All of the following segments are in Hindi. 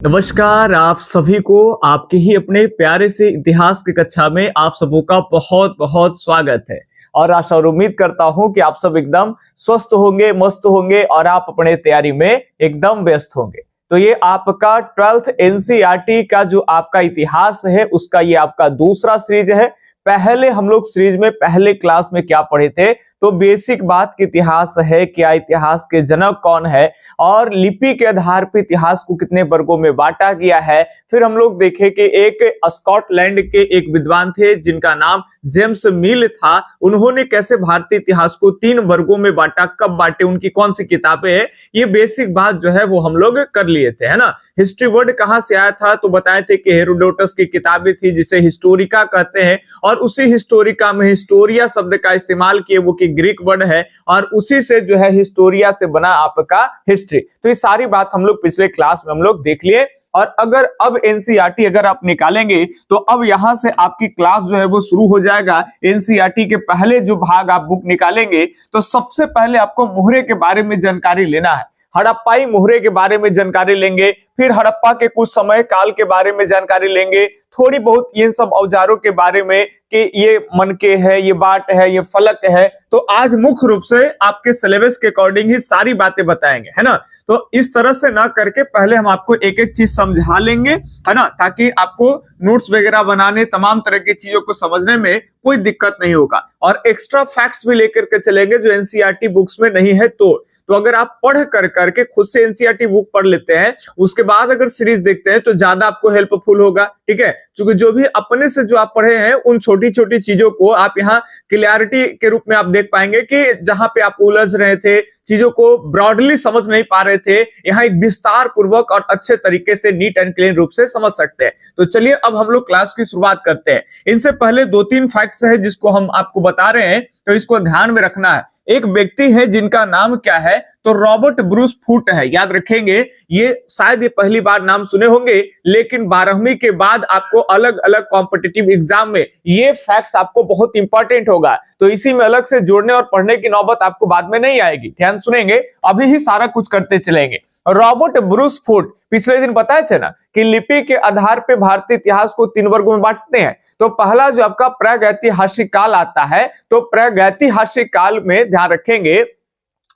नमस्कार आप सभी को आपके ही अपने प्यारे से इतिहास की कक्षा में आप सबों का बहुत बहुत स्वागत है। और आशा और उम्मीद करता हूं कि आप सब एकदम स्वस्थ होंगे, मस्त होंगे और आप अपने तैयारी में एकदम व्यस्त होंगे। तो ये आपका 12th एनसीईआरटी का जो आपका इतिहास है उसका ये आपका दूसरा सीरीज है। पहले हम लोग सीरीज में पहले क्लास में क्या पढ़े थे, तो बेसिक बात की इतिहास है, क्या इतिहास के जनक कौन है और लिपि के आधार पर इतिहास को कितने वर्गों में बांटा गया है। फिर हम लोग देखे कि एक स्कॉटलैंड के एक विद्वान थे जिनका नाम जेम्स मिल था, उन्होंने कैसे भारतीय इतिहास को 3 वर्गों में बांटा, कब बांटे, उनकी कौन सी किताबें हैं, ये बेसिक बात जो है वो हम लोग कर लिए थे, है ना। हिस्ट्री वर्ड कहां से आया था, तो बताए थे कि हेरोडोटस की किताबें थी जिसे हिस्टोरिका कहते हैं, और उसी हिस्टोरिका में हिस्टोरिया शब्द का इस्तेमाल किए वो ग्रीक वर्ड है, और उसी से जो है हिस्टोरिया से बना आपका हिस्ट्री। तो ये सारी बात हम लोग पिछले क्लास में हम लोग देख लिए। और अगर अब एनसीईआरटी अगर आप निकालेंगे तो अब यहां से आपकी क्लास जो है वो शुरू हो जाएगा। एनसीईआरटी के पहले जो भाग आप बुक निकालेंगे तो सबसे पहले आपको मोहरे के बारे में जानकारी लेना है। हड़प्पाई मोहरे के बारे में जानकारी लेंगे, फिर हड़प्पा के कुछ समय काल के बारे में जानकारी लेंगे, थोड़ी बहुत ये सब औजारों के बारे में कि ये मनके है, ये बाट है, ये फलक है। तो आज मुख्य रूप से आपके सिलेबस के अकॉर्डिंग ही सारी बातें बताएंगे, है ना। तो इस तरह से ना करके पहले हम आपको एक एक चीज समझा लेंगे, है ना, ताकि आपको नोट्स वगैरह बनाने, तमाम तरह की चीजों को समझने में कोई दिक्कत नहीं होगा। और एक्स्ट्रा फैक्ट्स भी लेकर के चलेंगे जो एनसीईआरटी बुक्स में नहीं है। तो अगर आप पढ़ कर करके खुद से एनसीईआरटी बुक पढ़ लेते हैं, उसके बाद अगर सीरीज देखते हैं तो ज्यादा आपको हेल्पफुल होगा, ठीक है। क्योंकि जो भी अपने से जो आप पढ़े हैं उन छोटी छोटी चीजों को आप यहाँ क्लियरिटी के रूप में आप देख पाएंगे कि जहां पे आप उलझ रहे थे, चीजों को ब्रॉडली समझ नहीं पा रहे थे, यहाँ एक विस्तार पूर्वक और अच्छे तरीके से नीट एंड क्लीन रूप से समझ सकते हैं। तो चलिए अब हम लोग क्लास की शुरुआत करते हैं। इनसे पहले 2-3 फैक्ट्स है जिसको हम आपको बता रहे हैं, तो इसको ध्यान में रखना है। एक व्यक्ति है जिनका नाम क्या है, तो रॉबर्ट ब्रूस फुट है। याद रखेंगे, ये शायद ये पहली बार नाम सुने होंगे, लेकिन 12वीं के बाद आपको अलग अलग कॉम्पिटिटिव एग्जाम में ये फैक्ट्स आपको बहुत इंपॉर्टेंट होगा। तो इसी में अलग से जोड़ने और पढ़ने की नौबत आपको बाद में नहीं आएगी, ध्यान सुनेंगे, अभी ही सारा कुछ करते चलेंगे। रॉबर्ट ब्रूस फुट पिछले दिन बताए थे ना कि लिपि के आधार पर भारतीय इतिहास को 3 वर्गों में बांटते हैं। तो पहला जो आपका प्रागैतिहासिक काल आता है, तो प्रागैतिहासिक काल में ध्यान रखेंगे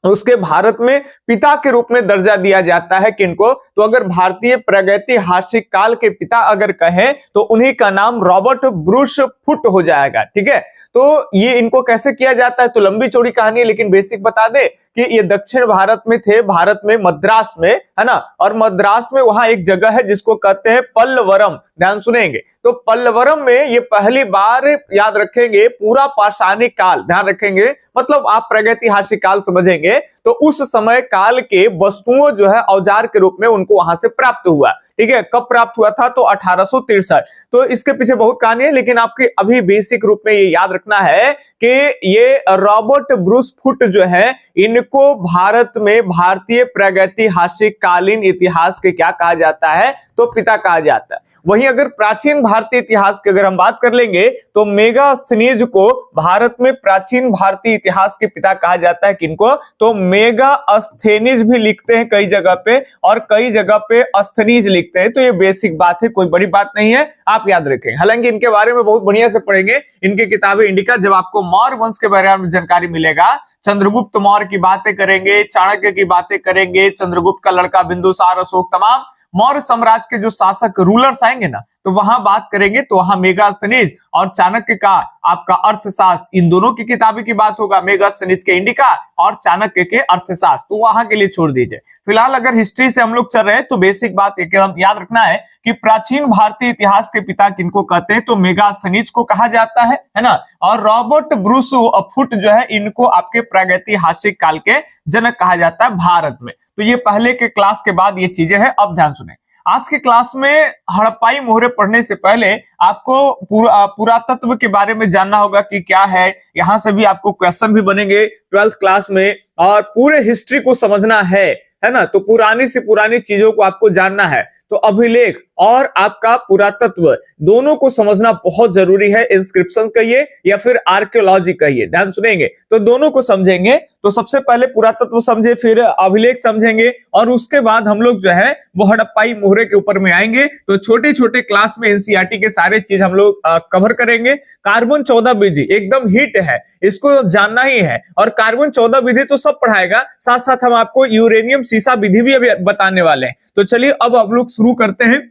उसके भारत में पिता के रूप में दर्जा दिया जाता है किनको, तो अगर भारतीय प्रागैतिहासिक काल के पिता अगर कहें तो उन्हीं का नाम रॉबर्ट ब्रूस फुट हो जाएगा, ठीक है। तो ये इनको कैसे किया जाता है तो लंबी चौड़ी कहानी है, लेकिन बेसिक बता दे कि ये दक्षिण भारत में थे, भारत में मद्रास में, है ना। और मद्रास में वहां एक जगह है जिसको कहते हैं पल्लवरम, ध्यान सुनेंगे। तो पल्लवरम में ये पहली बार, याद रखेंगे, पूरा पाषाणिक काल, ध्यान रखेंगे, मतलब आप प्रागैतिहासिक काल समझेंगे तो उस समय काल के वस्तुओं जो है औजार के रूप में उनको वहां से प्राप्त हुआ, ठीक है। कब प्राप्त हुआ था, तो 1863। तो इसके पीछे बहुत कहानी है, लेकिन आपके अभी बेसिक रूप में ये याद रखना है कि ये रॉबर्ट ब्रूस फुट जो है, इनको भारत में भारतीय प्रागैतिहासिक कालीन इतिहास के क्या कहा जाता है, तो पिता कहा जाता है। वहीं अगर प्राचीन भारतीय इतिहास की अगर हम बात कर लेंगे तो मेगास्थनीज को भारत में प्राचीन भारतीय इतिहास के पिता कहा जाता है। किनको, तो मेगास्थनीज भी लिखते हैं कई जगह पे और कई जगह पे अस्थनीज लिखते हैं। तो ये बेसिक बात है, कोई बड़ी बात नहीं है, आप याद रखें। हालांकि इनके बारे में बहुत बढ़िया से पढ़ेंगे, इनकी किताबें इंडिका, जब आपको मौर्य वंश के बारे में जानकारी मिलेगा, चंद्रगुप्त मौर्य की बातें करेंगे, चाणक्य की बातें करेंगे, चंद्रगुप्त का लड़का बिंदुसार, अशोक, तमाम मौर्य साम्राज्य के जो शासक रूलर्स आएंगे ना, तो वहां बात करेंगे तो वहां मेगास्थनीज और चाणक्य का आपका अर्थशास्त्र, इन दोनों की किताबें की बात होगा, मेगास्थनीज के इंडिका और चाणक्य के अर्थशास्त्र, तो वहां के लिए छोड़ दीजिए। फिलहाल अगर हिस्ट्री से हम लोग चल रहे हैं तो बेसिक बात याद रखना है कि प्राचीन भारतीय इतिहास के पिता किनको कहते हैं, तो मेगास्थनीज को कहा जाता है ना। और रॉबर्ट ब्रूस फुट जो है, इनको आपके प्रागैतिहासिक काल के जनक कहा जाता है भारत में। तो ये पहले के क्लास के बाद ये चीजें हैं। अब ध्यान सुने, आज के क्लास में हड़प्पाई मोहरे पढ़ने से पहले आपको पुरातत्व के बारे में जानना होगा कि क्या है। यहां से भी आपको क्वेश्चन भी बनेंगे 12th क्लास में, और पूरे हिस्ट्री को समझना है ना। तो पुरानी से पुरानी चीजों को आपको जानना है। तो अभिलेख और आपका पुरातत्व, दोनों को समझना बहुत जरूरी है। इंस्क्रिप्शन कहिए या फिर आर्कियोलॉजी कहिए, ध्यान सुनेंगे तो दोनों को समझेंगे। तो सबसे पहले पुरातत्व समझे, फिर अभिलेख समझेंगे, और उसके बाद हम लोग जो है वो हड़प्पाई मोहरे के ऊपर में आएंगे। तो छोटे छोटे क्लास में एनसीईआरटी के सारे चीज हम लोग कवर करेंगे। कार्बन 14 विधि एकदम हिट है, इसको जानना ही है, और कार्बन 14 विधि तो सब पढ़ाएगा, साथ साथ हम आपको यूरेनियम सीसा विधि भी अभी बताने वाले हैं। तो चलिए अब हम लोग शुरू करते हैं।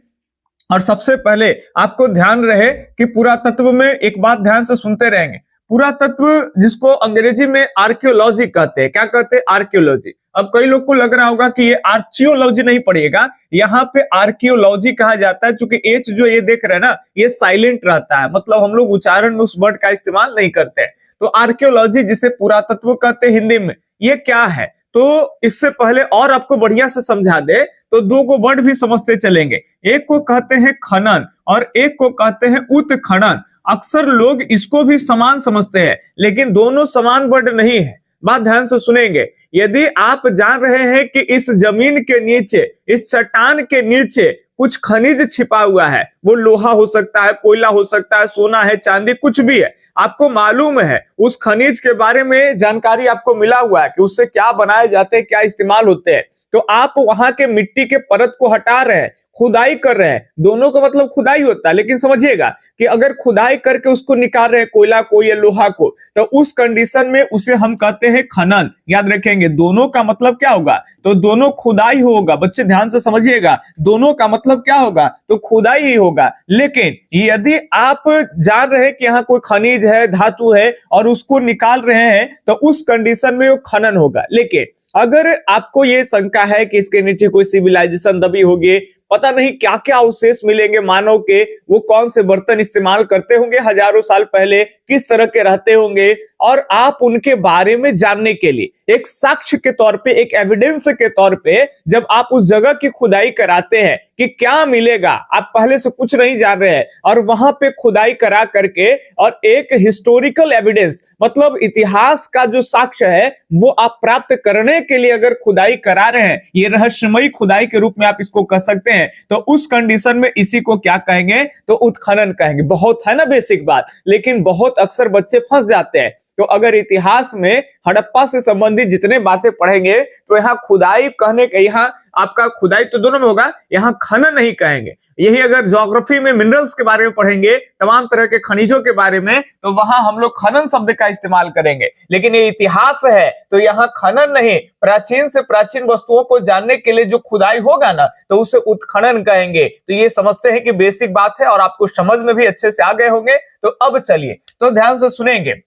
और सबसे पहले आपको ध्यान रहे कि पुरातत्व में एक बात ध्यान से सुनते रहेंगे, पुरातत्व जिसको अंग्रेजी में आर्कियोलॉजी कहते हैं। क्या कहते हैं? आर्कियोलॉजी। अब कई लोग को लग रहा होगा कि ये आर्चियोलॉजी नहीं पढ़िएगा, यहाँ पे आर्कियोलॉजी कहा जाता है, क्योंकि एच जो ये देख रहे हैं ना, ये साइलेंट रहता है, मतलब हम लोग उच्चारण में उस वर्ड का इस्तेमाल नहीं करते हैं। तो आर्कियोलॉजी जिसे पुरातत्व कहते हैं हिंदी में, ये क्या है? तो इससे पहले और आपको बढ़िया से समझा दे तो दो को वर्ड भी समझते चलेंगे। एक को कहते हैं खनन और एक को कहते हैं उत्खनन। अक्सर लोग इसको भी समान समझते हैं, लेकिन दोनों समान वर्ड नहीं है। बात ध्यान से सुनेंगे। यदि आप जान रहे हैं कि इस जमीन के नीचे, इस चट्टान के नीचे कुछ खनिज छिपा हुआ है, वो लोहा हो सकता है, कोयला हो सकता है, सोना है, चांदी, कुछ भी है, आपको मालूम है, उस खनिज के बारे में जानकारी आपको मिला हुआ है कि उससे क्या बनाए जाते हैं, क्या इस्तेमाल होते हैं, तो आप वहां के मिट्टी के परत को हटा रहे हैं, खुदाई कर रहे हैं। दोनों का मतलब खुदाई होता है, लेकिन समझिएगा कि अगर खुदाई करके उसको निकाल रहे हैं, कोयला को या लोहा को, तो उस कंडीशन में उसे हम कहते हैं खनन। याद रखेंगे, दोनों का मतलब क्या होगा? तो दोनों खुदाई होगा। बच्चे ध्यान से समझिएगा, दोनों का मतलब क्या होगा? तो खुदाई ही होगा। लेकिन यदि आप जान रहे हैं कि यहाँ कोई खनिज है, धातु है, और उसको निकाल रहे हैं, तो उस कंडीशन में वो खनन होगा। लेकिन अगर आपको ये शंका है कि इसके नीचे कोई सिविलाइजेशन दबी होगी, पता नहीं क्या क्या अवशेष मिलेंगे मानव के, वो कौन से बर्तन इस्तेमाल करते होंगे हजारों साल पहले, किस तरह के रहते होंगे, और आप उनके बारे में जानने के लिए एक साक्ष्य के तौर पे, एक एविडेंस के तौर पे, जब आप उस जगह की खुदाई कराते हैं कि क्या मिलेगा, आप पहले से कुछ नहीं जान रहे हैं, और वहां पे खुदाई करा करके और एक हिस्टोरिकल एविडेंस, मतलब इतिहास का जो साक्ष्य है, वो आप प्राप्त करने के लिए अगर खुदाई करा रहे हैं, ये रहस्यमयी खुदाई के रूप में आप इसको कह सकते हैं, तो उस कंडीशन में इसी को क्या कहेंगे? तो उत्खनन कहेंगे। बहुत है ना बेसिक बात, लेकिन बहुत अक्सर बच्चे फंस जाते हैं। तो अगर इतिहास में हड़प्पा से संबंधित जितने बातें पढ़ेंगे, तो यहाँ खुदाई कहने के, यहाँ आपका खुदाई तो दोनों में होगा, यहाँ खनन नहीं कहेंगे। यही अगर ज्योग्राफी में मिनरल्स के बारे में पढ़ेंगे, तमाम तरह के खनिजों के बारे में, तो वहां हम लोग खनन शब्द का इस्तेमाल करेंगे। लेकिन ये इतिहास है, तो यहाँ खनन नहीं, प्राचीन से प्राचीन वस्तुओं को जानने के लिए जो खुदाई होगा ना, तो उसे उत्खनन कहेंगे। तो ये समझते हैं कि बेसिक बात है, और आपको समझ में भी अच्छे से आ गए होंगे। तो अब चलिए, तो ध्यान से सुनेंगे।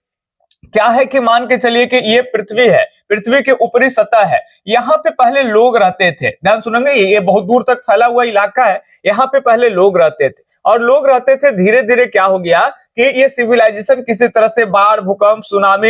क्या है कि मान के चलिए कि ये पृथ्वी है, पृथ्वी के ऊपरी सतह है, यहाँ पे पहले लोग रहते थे। ध्यान सुनेंगे, ये बहुत दूर तक फैला हुआ इलाका है, यहाँ पे पहले लोग रहते थे, और लोग रहते थे। धीरे धीरे क्या हो गया कि ये सिविलाइजेशन किसी तरह से बाढ़, भूकंप, सुनामी,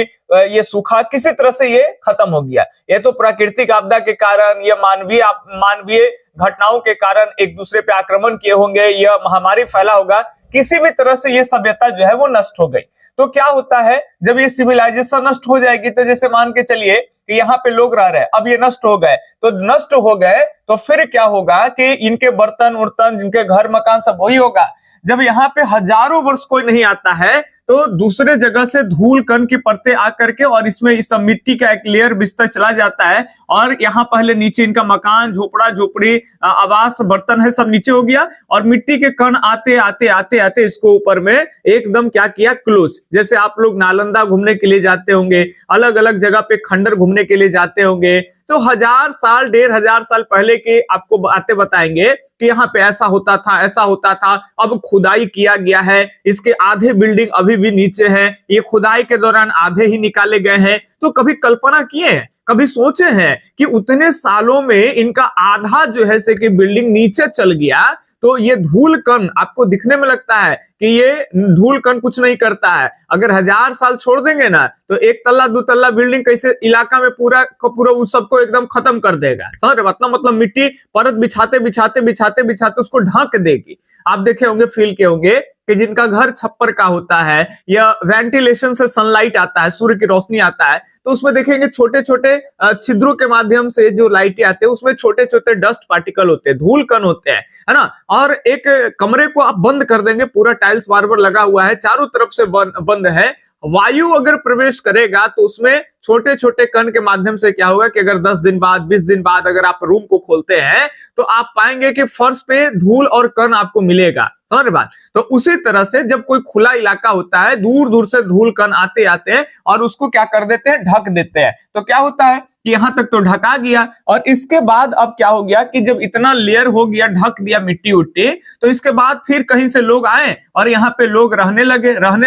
ये सूखा, किसी तरह से ये खत्म हो गया। ये तो प्राकृतिक आपदा के कारण या मानवीय घटनाओं के कारण एक दूसरे पे आक्रमण किए होंगे, या महामारी फैला होगा, किसी भी तरह से ये सभ्यता जो है वो नष्ट हो गई। तो क्या होता है, जब ये सिविलाइजेशन नष्ट हो जाएगी, तो जैसे मान के चलिए कि यहाँ पे लोग रह रहे हैं, अब ये नष्ट हो गए, तो नष्ट हो गए तो फिर क्या होगा कि इनके बर्तन उर्तन, जिनके घर मकान, सब वही होगा। जब यहाँ पे हजारों वर्ष कोई नहीं आता है, तो दूसरे जगह से धूल कण की परतें आकर के, और इसमें इस मिट्टी का एक लेयर बिस्तर चला जाता है, और यहाँ पहले नीचे इनका मकान, झोपड़ा, झोपड़ी, आवास, बर्तन है, सब नीचे हो गया, और मिट्टी के कण आते आते आते आते इसको ऊपर में एकदम क्या किया, क्लोज। जैसे आप लोग नालंदा घूमने के लिए जाते होंगे, अलग अलग जगह पे खंडर घूमने के लिए जाते होंगे, तो 1000 साल, 1500 साल पहले के आपको बातें बताएंगे कि यहाँ पे ऐसा होता था, ऐसा होता था। अब खुदाई किया गया है, इसके आधे बिल्डिंग अभी भी नीचे है, ये खुदाई के दौरान आधे ही निकाले गए हैं। तो कभी कल्पना किए हैं, कभी सोचे हैं कि उतने सालों में इनका आधा जो है से कि बिल्डिंग नीचे चल गया, तो ये धूल कण आपको दिखने में लगता है कि ये धूल कण कुछ नहीं करता है। अगर 1000 साल छोड़ देंगे ना, तो 1 तल्ला 2 तल्ला बिल्डिंग कैसे इलाका में पूरा का पूरा उस सबको एकदम खत्म कर देगा। समझ रहे? मतलब मिट्टी परत बिछाते बिछाते बिछाते बिछाते उसको ढक देगी। आप देखे होंगे, फील के होंगे कि जिनका घर छप्पर का होता है या वेंटिलेशन से सनलाइट आता है, सूर्य की रोशनी आता है, तो उसमें देखेंगे छोटे छोटे छिद्रों के माध्यम से जो लाइटें आते हैं उसमें छोटे छोटे डस्ट पार्टिकल होते हैं, धूल कण होते हैं, है ना। और एक कमरे को आप बंद कर देंगे, पूरा टाइल्स मार्बल लगा हुआ है, चारों तरफ से बंद है, वायु अगर प्रवेश करेगा तो उसमें छोटे छोटे कण के माध्यम से क्या होगा कि अगर 10 दिन बाद 20 दिन बाद अगर आप रूम को खोलते हैं तो आप पाएंगे कि फर्श पे धूल और कण आपको मिलेगा। समझ रहे बात। तो उसी तरह से जब कोई खुला इलाका होता है, दूर दूर से धूल कण आते आते हैं और उसको क्या कर देते हैं, ढक देते हैं। तो क्या होता है कि यहां तक तो ढका गया, और इसके बाद अब क्या हो गया कि जब इतना लेयर हो गया, ढक दिया मिट्टी उट्टी, तो इसके बाद फिर कहीं से लोग आए और यहाँ पे लोग रहने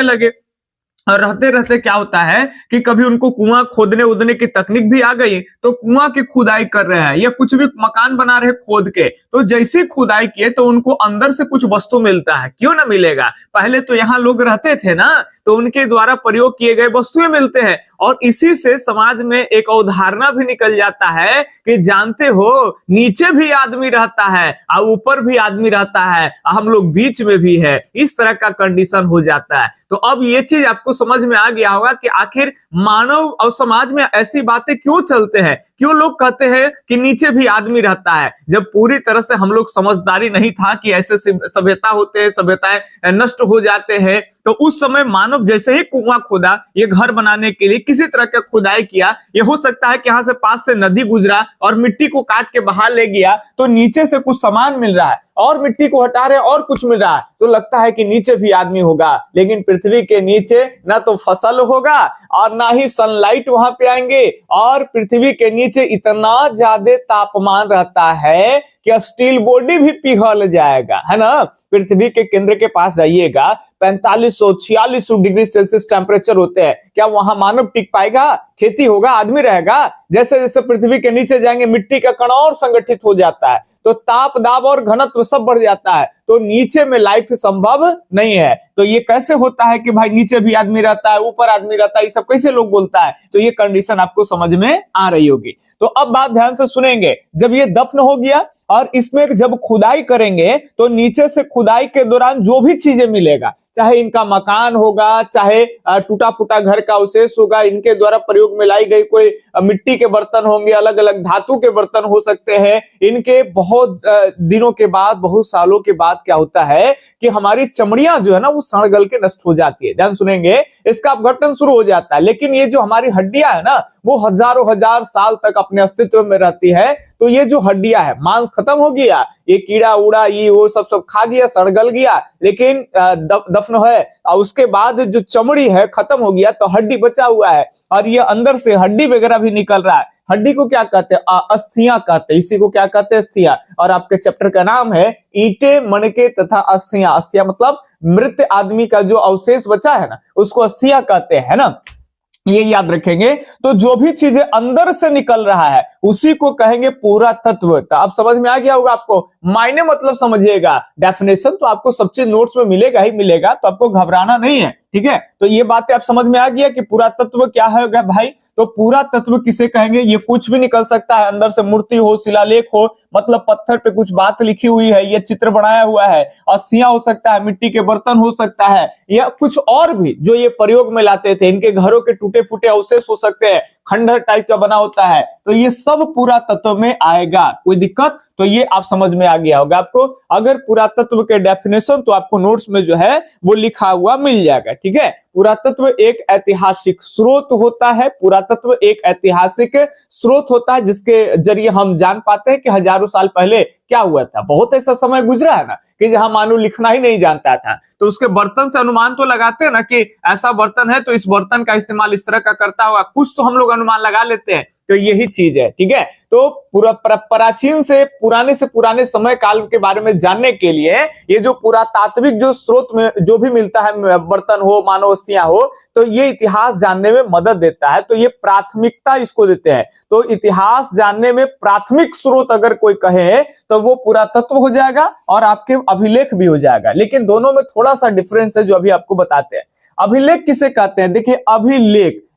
लगे। और रहते रहते क्या होता है कि कभी उनको कुआं खोदने उदने की तकनीक भी आ गई, तो कुआं की खुदाई कर रहे हैं या कुछ भी मकान बना रहे खोद के, तो जैसी खुदाई किए तो उनको अंदर से कुछ वस्तु मिलता है, क्यों ना मिलेगा। पहले तो यहाँ लोग रहते थे ना, तो उनके द्वारा प्रयोग किए गए वस्तुएं मिलते हैं, और इसी से समाज में एक अवधारणा भी निकल जाता है कि जानते हो नीचे भी आदमी रहता है और ऊपर भी आदमी रहता है, हम लोग बीच में भी है, इस तरह का कंडीशन हो जाता है। तो अब ये चीज आपको समझ में आ गया होगा कि आखिर मानव और समाज में ऐसी बातें क्यों चलते हैं, क्यों लोग कहते हैं कि नीचे भी आदमी रहता है, जब पूरी तरह से हम लोग समझदारी नहीं था कि ऐसे सभ्यता होते हैं, सभ्यताएं नष्ट हो जाते हैं। तो उस समय मानव जैसे ही कुआं खोदा, ये घर बनाने के लिए किसी तरह का खुदाई किया, ये हो सकता है कि यहाँ से पास से नदी गुजरा और मिट्टी को काट के बाहर ले गया, तो नीचे से कुछ सामान मिल रहा है और मिट्टी को हटा रहे और कुछ मिल रहा है, तो लगता है कि नीचे भी आदमी होगा। लेकिन पृथ्वी के नीचे ना तो फसल होगा और ना ही सनलाइट वहां पे आएंगे, और पृथ्वी के नीचे इतना ज्यादा तापमान रहता है कि स्टील बॉडी भी पिघल जाएगा, है ना। पृथ्वी के केंद्र के पास जाइएगा, 4500-4600 डिग्री सेल्सियस टेम्परेचर होते हैं, क्या वहां मानव टिक पाएगा, खेती होगा, आदमी रहेगा। जैसे जैसे पृथ्वी के नीचे जाएंगे मिट्टी का कण और संगठित हो जाता है, तो ताप दाब और घनत्व सब बढ़ जाता है, तो नीचे में लाइफ संभव नहीं है। तो ये कैसे होता है कि भाई नीचे भी आदमी रहता है, ऊपर आदमी रहता है, ये सब कैसे लोग बोलता है, तो ये कंडीशन आपको समझ में आ रही होगी। तो अब बात ध्यान से सुनेंगे, जब ये दफन हो गया और इसमें जब खुदाई करेंगे तो नीचे से खुदाई के दौरान जो भी चीजें मिलेगा, चाहे इनका मकान होगा, चाहे टूटा फूटा घर का अवशेष होगा, इनके द्वारा प्रयोग में लाई गई कोई मिट्टी के बर्तन होंगे, अलग अलग धातु के बर्तन हो सकते हैं, इनके बहुत दिनों के बाद, बहुत सालों के बाद क्या होता है कि हमारी चमड़ियां जो है ना वो सड़ गल के नष्ट हो जाती है। ध्यान सुनेंगे, इसका अपघटन शुरू हो जाता है, लेकिन ये जो हमारी हड्डियां है ना वो हजारों हजार साल तक अपने अस्तित्व में रहती है। तो ये जो हड्डियां है, मांस खत्म हो गया, ये कीड़ा उड़ा ये वो सब खा गया, सड़ गल गया, लेकिन दफन है, और उसके बाद जो चमड़ी है खत्म हो गया, तो हड्डी बचा हुआ है, और ये अंदर से हड्डी वगैरह भी निकल रहा है। हड्डी को क्या कहते हैं, अस्थियां कहते हैं, इसी को क्या कहते हैं, अस्थियां। और आपके चैप्टर का नाम है ईंटे, मणके तथा अस्थियां। अस्थियां मतलब मृत आदमी का जो अवशेष बचा है ना उसको अस्थियां कहते हैं ना, ये याद रखेंगे। तो जो भी चीजें अंदर से निकल रहा है उसी को कहेंगे पुरातत्व। तो आप समझ में आ गया होगा आपको, मायने मतलब समझिएगा, डेफिनेशन तो आपको सब चीज नोट्स में मिलेगा ही मिलेगा, तो आपको घबराना नहीं है, ठीक है। तो ये बातें आप समझ में आ गया कि पुरातत्व क्या है भाई। तो पुरातत्व किसे कहेंगे, ये कुछ भी निकल सकता है, अंदर से मूर्ति हो, शिलालेख हो, मतलब पत्थर पे कुछ बात लिखी हुई है, ये चित्र बनाया हुआ है, अस्थियां हो सकता है, मिट्टी के बर्तन हो सकता है, या कुछ और भी जो ये प्रयोग में लाते थे, इनके घरों के टूटे फूटे अवशेष हो सकते हैं, खंडहर टाइप का बना होता है, तो ये सब पुरातत्व में आएगा। कोई दिक्कत, तो ये आप समझ में आ गया होगा आपको। अगर पुरातत्व के डेफिनेशन तो आपको नोट्स में जो है वो लिखा हुआ मिल जाएगा, ठीक है। पुरातत्व एक ऐतिहासिक स्रोत होता है, पुरातत्व एक ऐतिहासिक स्रोत होता है जिसके जरिए हम जान पाते हैं कि हजारों साल पहले क्या हुआ था। बहुत ऐसा समय गुजरा है ना कि जहां मानव लिखना ही नहीं जानता था, तो उसके बर्तन से अनुमान तो लगाते हैं ना कि ऐसा बर्तन है तो इस बर्तन का इस्तेमाल इस तरह का करता होगा, कुछ तो हम लोग अनुमान लगा लेते हैं। तो यही चीज है, ठीक है। तो पूरा प्राचीन से पुराने समय काल के बारे में जानने के लिए ये जो पुरातात्विक जो स्रोत में जो भी मिलता है, बर्तन हो, मानव अस्थियां हो, तो ये इतिहास जानने में मदद देता है। तो ये प्राथमिकता इसको देते हैं। तो इतिहास जानने में प्राथमिक स्रोत अगर कोई कहे तो वो पुरातत्व हो जाएगा और आपके अभिलेख भी हो जाएगा। लेकिन दोनों में थोड़ा सा डिफरेंस है जो अभी आपको बताते हैं। अभिलेख किसे कहते हैं, देखिए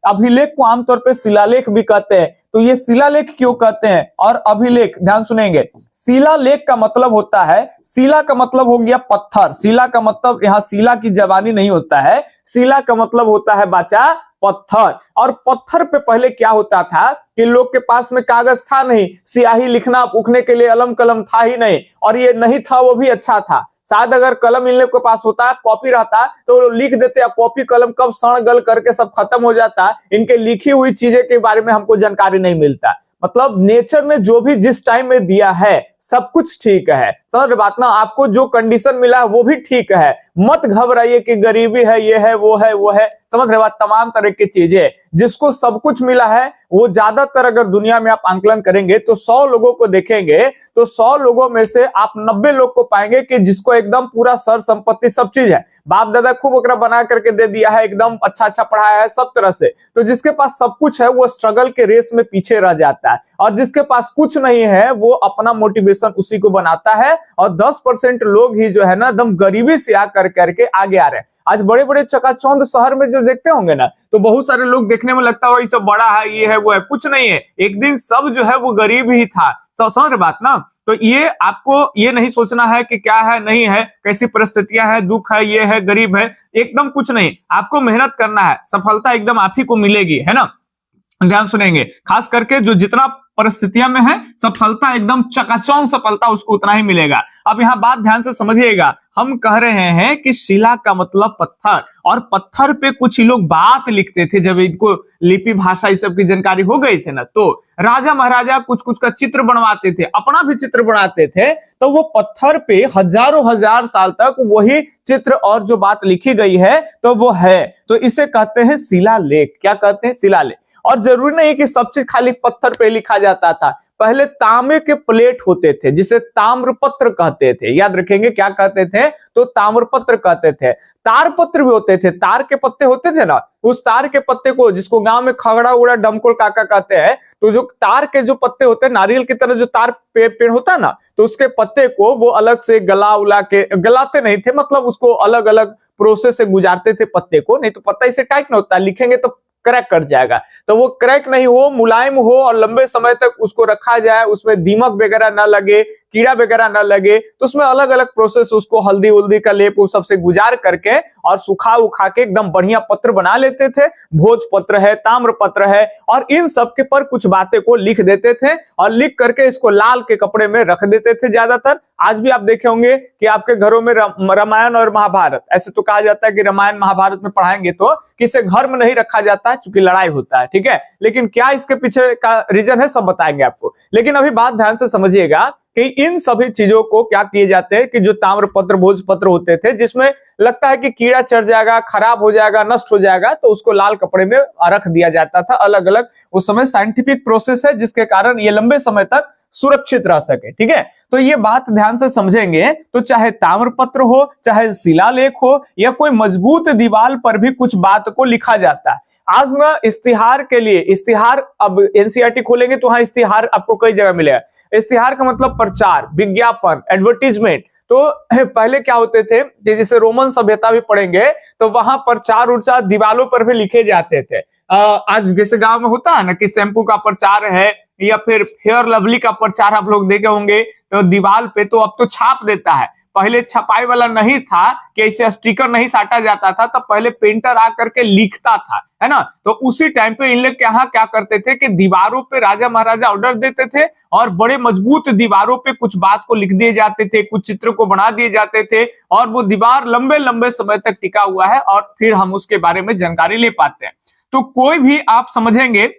अभिलेख को आमतौर पे शिलालेख भी कहते हैं। तो ये शिलालेख क्यों कहते हैं और अभिलेख, ध्यान सुनेंगे। शिलालेख का मतलब होता है, शिला का मतलब हो गया पत्थर, शिला का मतलब यहाँ शिला की जवानी नहीं होता है, शिला का मतलब होता है बच्चा पत्थर। और पत्थर पे पहले क्या होता था कि लोग के पास में कागज था नहीं, स्याही लिखना उखने के लिए अलम कलम था ही नहीं, और ये नहीं था वो भी अच्छा था। शायद अगर कलम इन लोग के पास होता, कॉपी रहता तो लिख देते, कॉपी कलम कब सड़ गल करके सब खत्म हो जाता, इनके लिखी हुई चीजें के बारे में हमको जानकारी नहीं मिलता। मतलब नेचर ने जो भी जिस टाइम में दिया है सब कुछ ठीक है, समझ रहे बात ना। आपको जो कंडीशन मिला है वो भी ठीक है, मत घबराइए कि गरीबी है, ये है वो है वो है, समझ रहे बात। तमाम तरह की चीजें, जिसको सब कुछ मिला है वो ज्यादातर अगर दुनिया में आप आंकलन करेंगे तो 100 लोगों को देखेंगे तो 100 लोगों में से आप 90 लोग को पाएंगे कि जिसको एकदम पूरा सर संपत्ति सब चीज है, बाप दादा खूब ओकरा बना करके दे दिया है, एकदम अच्छा अच्छा पढ़ाया है सब तरह से। तो जिसके पास सब कुछ है वो स्ट्रगल के रेस में पीछे रह जाता है, और जिसके पास कुछ नहीं है वो अपना मोटिवेशन उसी को बनाता है, और 10% लोग ही जो है ना एकदम गरीबी से आ करके आगे आ रहे हैं। आज बड़े बड़े चकाचौंध शहर में जो देखते होंगे ना, तो बहुत सारे लोग देखने में लगता है सब बड़ा है, ये है वो है, कुछ नहीं है। एक दिन सब जो है वो गरीब ही था, समझ रहे बात ना। तो ये आपको ये नहीं सोचना है कि क्या है नहीं है, कैसी परिस्थितियां है, दुख है, ये है, गरीब है, एकदम कुछ नहीं। आपको मेहनत करना है, सफलता एकदम आप ही को मिलेगी, है ना। ध्यान सुनेंगे, खास करके जो जितना परिस्थितियां में है सफलता एकदम चकाचौंध सफलता उसको उतना ही मिलेगा। अब यहाँ बात ध्यान से समझिएगा, हम कह रहे हैं कि शिला का मतलब पत्थर, और पत्थर पे कुछ ही लोग बात लिखते थे। जब इनको लिपि भाषा इस सब की जानकारी हो गई थी ना, तो राजा महाराजा कुछ कुछ का चित्र बनवाते थे, अपना भी चित्र बनाते थे, तो वो पत्थर पे हजारों हजार साल तक वही चित्र और जो बात लिखी गई है तो वो है। तो इसे कहते हैं शिलालेख। क्या कहते हैं? शिलालेख। और जरूरी नहीं कि सब चीज खाली पत्थर पे लिखा जाता था, पहले तांबे के प्लेट होते थे जिसे ताम्रपत्र कहते थे, याद रखेंगे क्या कहते थे, तो ताम्रपत्र कहते थे। तार पत्र भी होते थे, तार के पत्ते होते थे ना, उस तार के पत्ते को, जिसको गांव में खगड़ा उड़ा डमकोल काका कहते हैं, तो जो तार के जो पत्ते होते हैं, नारियल की तरह जो तार पेड़ होता है ना, तो उसके पत्ते को वो अलग से गला उला के, गलाते नहीं थे, मतलब उसको अलग अलग प्रोसेस से गुजारते थे पत्ते को, नहीं तो पत्ता इसे टाइट नहीं होता, लिखेंगे तो क्रैक कर जाएगा। तो वो क्रैक नहीं हो, मुलायम हो, और लंबे समय तक उसको रखा जाए, उसमें दीमक वगैरह ना लगे, कीड़ा वगैरह ना लगे, तो उसमें अलग अलग प्रोसेस, उसको हल्दी उल्दी का लेप वो सबसे गुजार करके और सुखा उखा के एकदम बढ़िया पत्र बना लेते थे। भोजपत्र है, ताम्रपत्र है, और इन सब के पर कुछ बातें को लिख देते थे, और लिख करके इसको लाल के कपड़े में रख देते थे ज्यादातर। आज भी आप देखे होंगे कि आपके घरों में रामायण और महाभारत, ऐसे तो कहा जाता है कि रामायण महाभारत में पढ़ाएंगे तो किसे घर में नहीं रखा जाता है, चूंकि लड़ाई होता है, ठीक है। लेकिन क्या इसके पीछे का रीजन है सब बताएंगे आपको। लेकिन अभी बात ध्यान से समझिएगा कि इन सभी चीजों को क्या किए जाते हैं कि जो ताम्रपत्र भोजपत्र होते थे, जिसमें लगता है कि कीड़ा चढ़ जाएगा, खराब हो जाएगा, नष्ट हो जाएगा, तो उसको लाल कपड़े में रख दिया जाता था। अलग अलग उस समय साइंटिफिक प्रोसेस है जिसके कारण ये लंबे समय तक सुरक्षित रह सके, ठीक है। तो ये बात ध्यान से समझेंगे तो चाहे ताम्रपत्र हो, चाहे शिलालेख हो, या कोई मजबूत दीवार पर भी कुछ बात को लिखा जाता है। आज ना इश्तिहार के लिए, इश्तिहार अब एनसीईआरटी खोलेंगे तो वहां इश्तिहार आपको कई जगह मिलेगा। इश्तिहार का मतलब प्रचार, विज्ञापन, एडवर्टीजमेंट। तो पहले क्या होते थे, जैसे रोमन सभ्यता भी पढ़ेंगे तो वहां प्रचार उर्चार दीवालों पर भी लिखे जाते थे। आज जैसे गांव में होता है ना कि शैम्पू का प्रचार है या फिर फेयर लवली का प्रचार आप लोग देखे होंगे, तो दीवाल पे तो अब तो छाप देता है। पहले छपाई वाला नहीं था कि ऐसे स्टिकर नहीं साटा जाता था, तब पहले पेंटर आकर के लिखता था, है ना। तो उसी टाइम पे इन लोग के यहाँ क्या करते थे कि दीवारों पे राजा महाराजा ऑर्डर देते थे और बड़े मजबूत दीवारों पे कुछ बात को लिख दिए जाते थे, कुछ चित्र को बना दिए जाते थे, और वो दीवार लंबे लंबे समय तक टिका हुआ है, और फिर हम उसके बारे में जानकारी ले पाते हैं। तो कोई भी आप समझेंगे,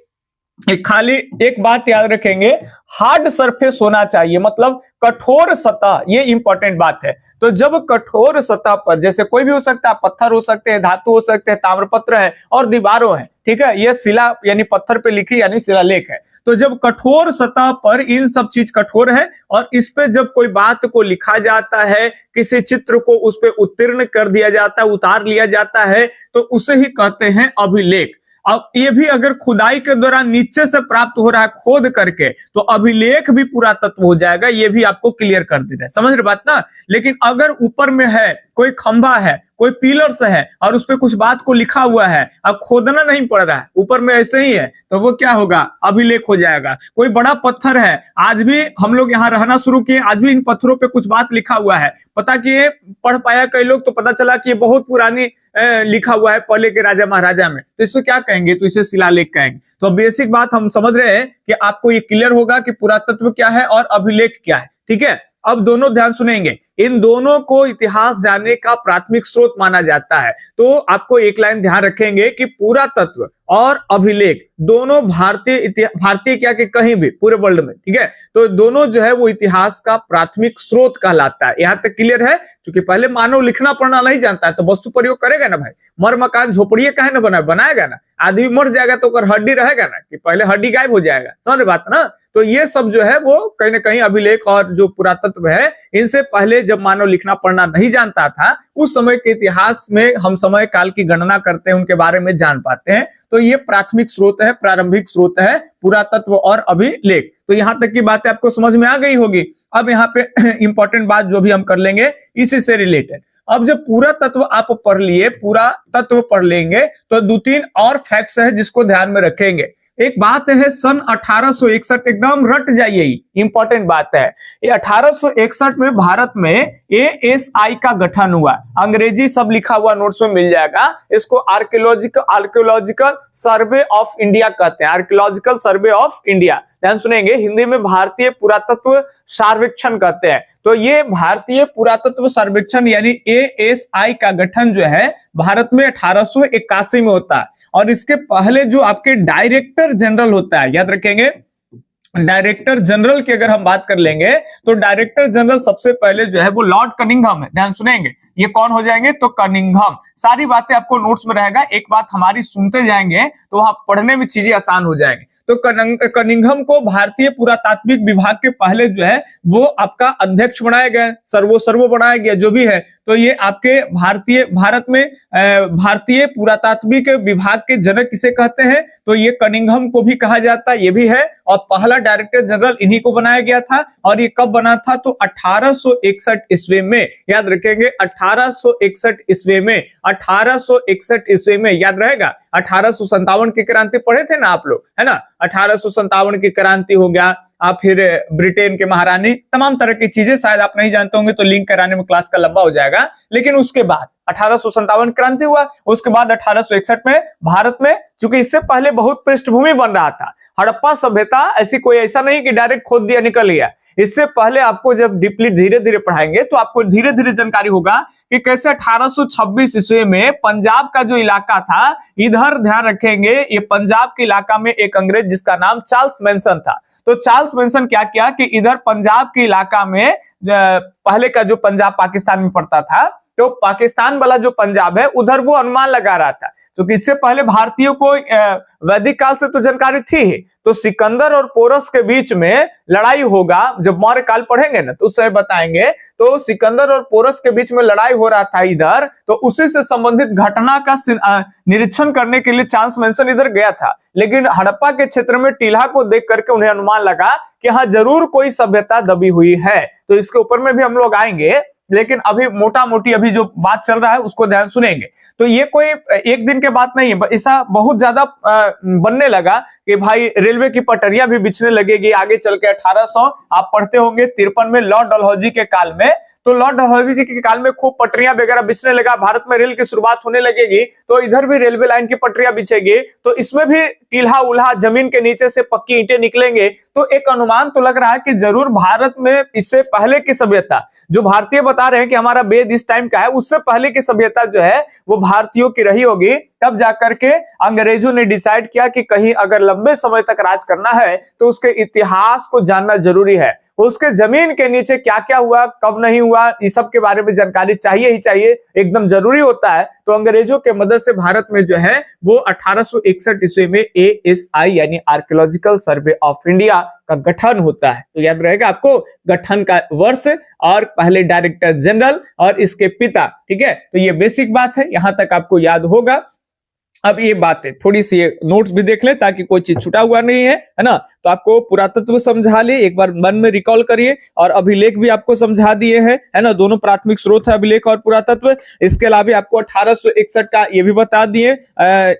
खाली एक बात याद रखेंगे, हार्ड सरफेस होना चाहिए, मतलब कठोर सतह, ये इंपॉर्टेंट बात है। तो जब कठोर सतह पर, जैसे कोई भी हो सकता है, पत्थर हो सकते हैं, धातु हो सकते हैं, ताम्रपत्र है और दीवारों है, ठीक है, ये शिला यानी पत्थर पे लिखी यानी शिलालेख है। तो जब कठोर सतह पर इन सब चीज कठोर है, और इस पे जब कोई बात को लिखा जाता है, किसी चित्र को उस पे उत्तीर्ण कर दिया जाता है, उतार लिया जाता है, तो उसे ही कहते हैं अभिलेख। अब ये भी अगर खुदाई के दौरान नीचे से प्राप्त हो रहा है खोद करके, तो अभिलेख भी पूरा तत्व हो जाएगा, ये भी आपको क्लियर कर दे रहा है, समझ रहे बात ना। लेकिन अगर ऊपर में है कोई खंभा है, कोई पिलर्स है और उस पे कुछ बात को लिखा हुआ है, अब खोदना नहीं पड़ रहा है, ऊपर में ऐसे ही है, तो वो क्या होगा, अभिलेख हो जाएगा। कोई बड़ा पत्थर है, आज भी हम लोग यहाँ रहना शुरू किए, आज भी इन पत्थरों पे कुछ बात लिखा हुआ है, पता किए, पढ़ पाया कई लोग तो पता चला कि ये बहुत पुरानी लिखा हुआ है पहले के राजा महाराजा में, तो इसको क्या कहेंगे, तो इसे शिलालेख कहेंगे। तो बेसिक बात हम समझ रहे हैं कि आपको ये क्लियर होगा कि पुरातत्व क्या है और अभिलेख क्या है, ठीक है। अब दोनों ध्यान सुनेंगे, इन दोनों को इतिहास जानने का प्राथमिक स्रोत माना जाता है। तो आपको एक लाइन ध्यान रखेंगे कि पुरातत्व और अभिलेख दोनों भारतीय क्या कि कहीं भी पूरे वर्ल्ड में, ठीक है, तो दोनों जो है वो इतिहास का प्राथमिक स्रोत कहलाता है। यहां तक क्लियर है? क्योंकि पहले मानव लिखना पढ़ना नहीं जानता है तो वस्तु प्रयोग करेगा ना भाई, मर मकान झोपड़िए काहे ना बनाएगा ना, आदमी मर जाएगा तो हड्डी रहेगा ना, कि पहले हड्डी गायब हो जाएगा, समझ बात ना। तो ये सब जो है वो कहीं ना कहीं अभिलेख और जो पुरातत्व है, इनसे पहले जब मानव लिखना पढ़ना नहीं जानता था, उस समय के इतिहास में हम समय काल की गणना करते हैं, उनके बारे में जान पाते हैं। तो ये प्राथमिक स्रोत है, प्रारंभिक स्रोत है पुरातत्व और अभिलेख। तो यहां तक की बातें आपको समझ में आ गई होगी। अब यहाँ पे इंपॉर्टेंट बात जो भी हम कर लेंगे इसी से रिलेटेड, अब जब पूरा तत्व आप पढ़ लिए, पूरा तत्व पढ़ लेंगे, तो 2-3 और फैक्ट्स है जिसको ध्यान में रखेंगे। एक बात है सन 1861, एकदम रट जाइए, इंपॉर्टेंट बात है। ये 1861 में भारत में ASI का गठन हुआ, अंग्रेजी सब लिखा हुआ नोट्स में मिल जाएगा। इसको आर्कियोलॉजिकल सर्वे ऑफ इंडिया कहते हैं, आर्कियोलॉजिकल सर्वे ऑफ इंडिया। ध्यान सुनेंगे, हिंदी में भारतीय पुरातत्व सर्वेक्षण कहते हैं। तो ये भारतीय पुरातत्व सर्वेक्षण यानी ASI का गठन जो है भारत में 1881 में होता है। और इसके पहले जो आपके डायरेक्टर जनरल होता है, याद रखेंगे, डायरेक्टर जनरल की अगर हम बात कर लेंगे तो डायरेक्टर जनरल सबसे पहले जो है वो लॉर्ड कनिंघम है। ध्यान सुनेंगे, ये कौन हो जाएंगे, तो कनिंघम। सारी बातें आपको नोट्स में रहेगा, एक बात हमारी सुनते जाएंगे तो वहां पढ़ने में चीजें आसान हो जाएंगी। तो कनिंघम को भारतीय पुरातात्विक विभाग के पहले जो है वो आपका अध्यक्ष बनाया गया, सर्वो बनाया गया, जो भी है। तो ये आपके भारत में भारतीय पुरातात्विक विभाग के जनक किसे कहते हैं, तो ये कनिंघम को भी कहा जाता है, ये भी है। और पहला डायरेक्टर जनरल इन्हीं को बनाया गया था। और ये कब बना था, तो 1861 ईस्वी में, याद रखेंगे 1861 ईस्वी में, 1861 ईस्वी में, याद रहेगा। 1857 की क्रांति पढ़े थे ना आप लोग, है ना, 1857 की क्रांति हो गया, आप फिर ब्रिटेन के महारानी, तमाम तरह की चीजें शायद आप नहीं जानते होंगे तो लिंक कराने में क्लास का लंबा हो जाएगा। लेकिन उसके बाद 1857 क्रांति हुआ, उसके बाद 1861 में भारत में, चूंकि इससे पहले बहुत पृष्ठभूमि बन रहा था, हड़प्पा सभ्यता ऐसी कोई ऐसा नहीं कि डायरेक्ट खोद दिया निकल गया। इससे पहले आपको जब डीपली धीरे धीरे पढ़ाएंगे तो आपको धीरे धीरे जानकारी होगा कि कैसे 1826 ईस्वी में पंजाब का जो इलाका था, इधर ध्यान रखेंगे, ये पंजाब के इलाका में एक अंग्रेज जिसका नाम चार्ल्स मैनसन था। तो चार्ल्स मैनसन क्या किया कि इधर पंजाब के इलाका में, पहले का जो पंजाब पाकिस्तान में पड़ता था, तो पाकिस्तान वाला जो पंजाब है उधर वो अनुमान लगा रहा था, क्योंकि इससे पहले भारतीयों को वैदिक काल से तो जानकारी थी ही। तो सिकंदर और पोरस के बीच में लड़ाई होगा, जब मौर्य काल पढ़ेंगे ना तो उस समय बताएंगे। तो सिकंदर और पोरस के बीच में लड़ाई हो रहा था इधर, तो उसी से संबंधित घटना का निरीक्षण करने के लिए चार्ल्स मैनसन इधर गया था। लेकिन हड़प्पा के क्षेत्र में टीला को देख करके उन्हें अनुमान लगा कि हाँ जरूर कोई सभ्यता दबी हुई है। तो इसके ऊपर में भी हम लोग आएंगे, लेकिन अभी मोटा मोटी अभी जो बात चल रहा है उसको ध्यान सुनेंगे। तो ये कोई एक दिन के बात नहीं है, ऐसा बहुत ज्यादा बनने लगा कि भाई रेलवे की पटरियां भी बिछने लगेगी आगे चल के। 1800 आप पढ़ते होंगे 53 में लॉर्ड डलहौजी के काल में, तो लॉर्ड डलहौजी जी के काल में खूब पटरियां वगैरह बिछने लगा, भारत में रेल की शुरुआत होने लगेगी, तो इधर भी रेलवे लाइन की पटरियां बिछेगी, तो इसमें भी टीला उल्हा जमीन के नीचे से पक्की ईंटें निकलेंगे। तो एक अनुमान तो लग रहा है कि जरूर भारत में इससे पहले की सभ्यता, जो भारतीय बता रहे हैं कि हमारा वेद इस टाइम का है, उससे पहले की सभ्यता जो है वो भारतीयों की रही होगी। तब जाकर के अंग्रेजों ने डिसाइड किया कि कहीं अगर लंबे समय तक राज करना है तो उसके इतिहास को जानना जरूरी है, उसके जमीन के नीचे क्या क्या हुआ, कब नहीं हुआ, इस सब के बारे में जानकारी चाहिए ही चाहिए, एकदम जरूरी होता है। तो अंग्रेजों के मदद से भारत में जो है वो 1861 ईस्वी में ASI यानी आर्कियोलॉजिकल सर्वे ऑफ इंडिया का गठन होता है। तो याद रहेगा आपको गठन का वर्ष और पहले डायरेक्टर जनरल और इसके पिता, ठीक है। तो ये बेसिक बात है, यहां तक आपको याद होगा। अब ये बात है, थोड़ी सी नोट्स भी देख लें ताकि कोई चीज छुटा हुआ नहीं है ना। तो आपको पुरातत्व समझा लिए, एक बार मन में रिकॉल करिए, और अभिलेख भी आपको समझा दिए हैं, है ना। दोनों प्राथमिक स्रोत है, अभिलेख और पुरातत्व। इसके अलावा आपको 1861 का ये भी बता दिए,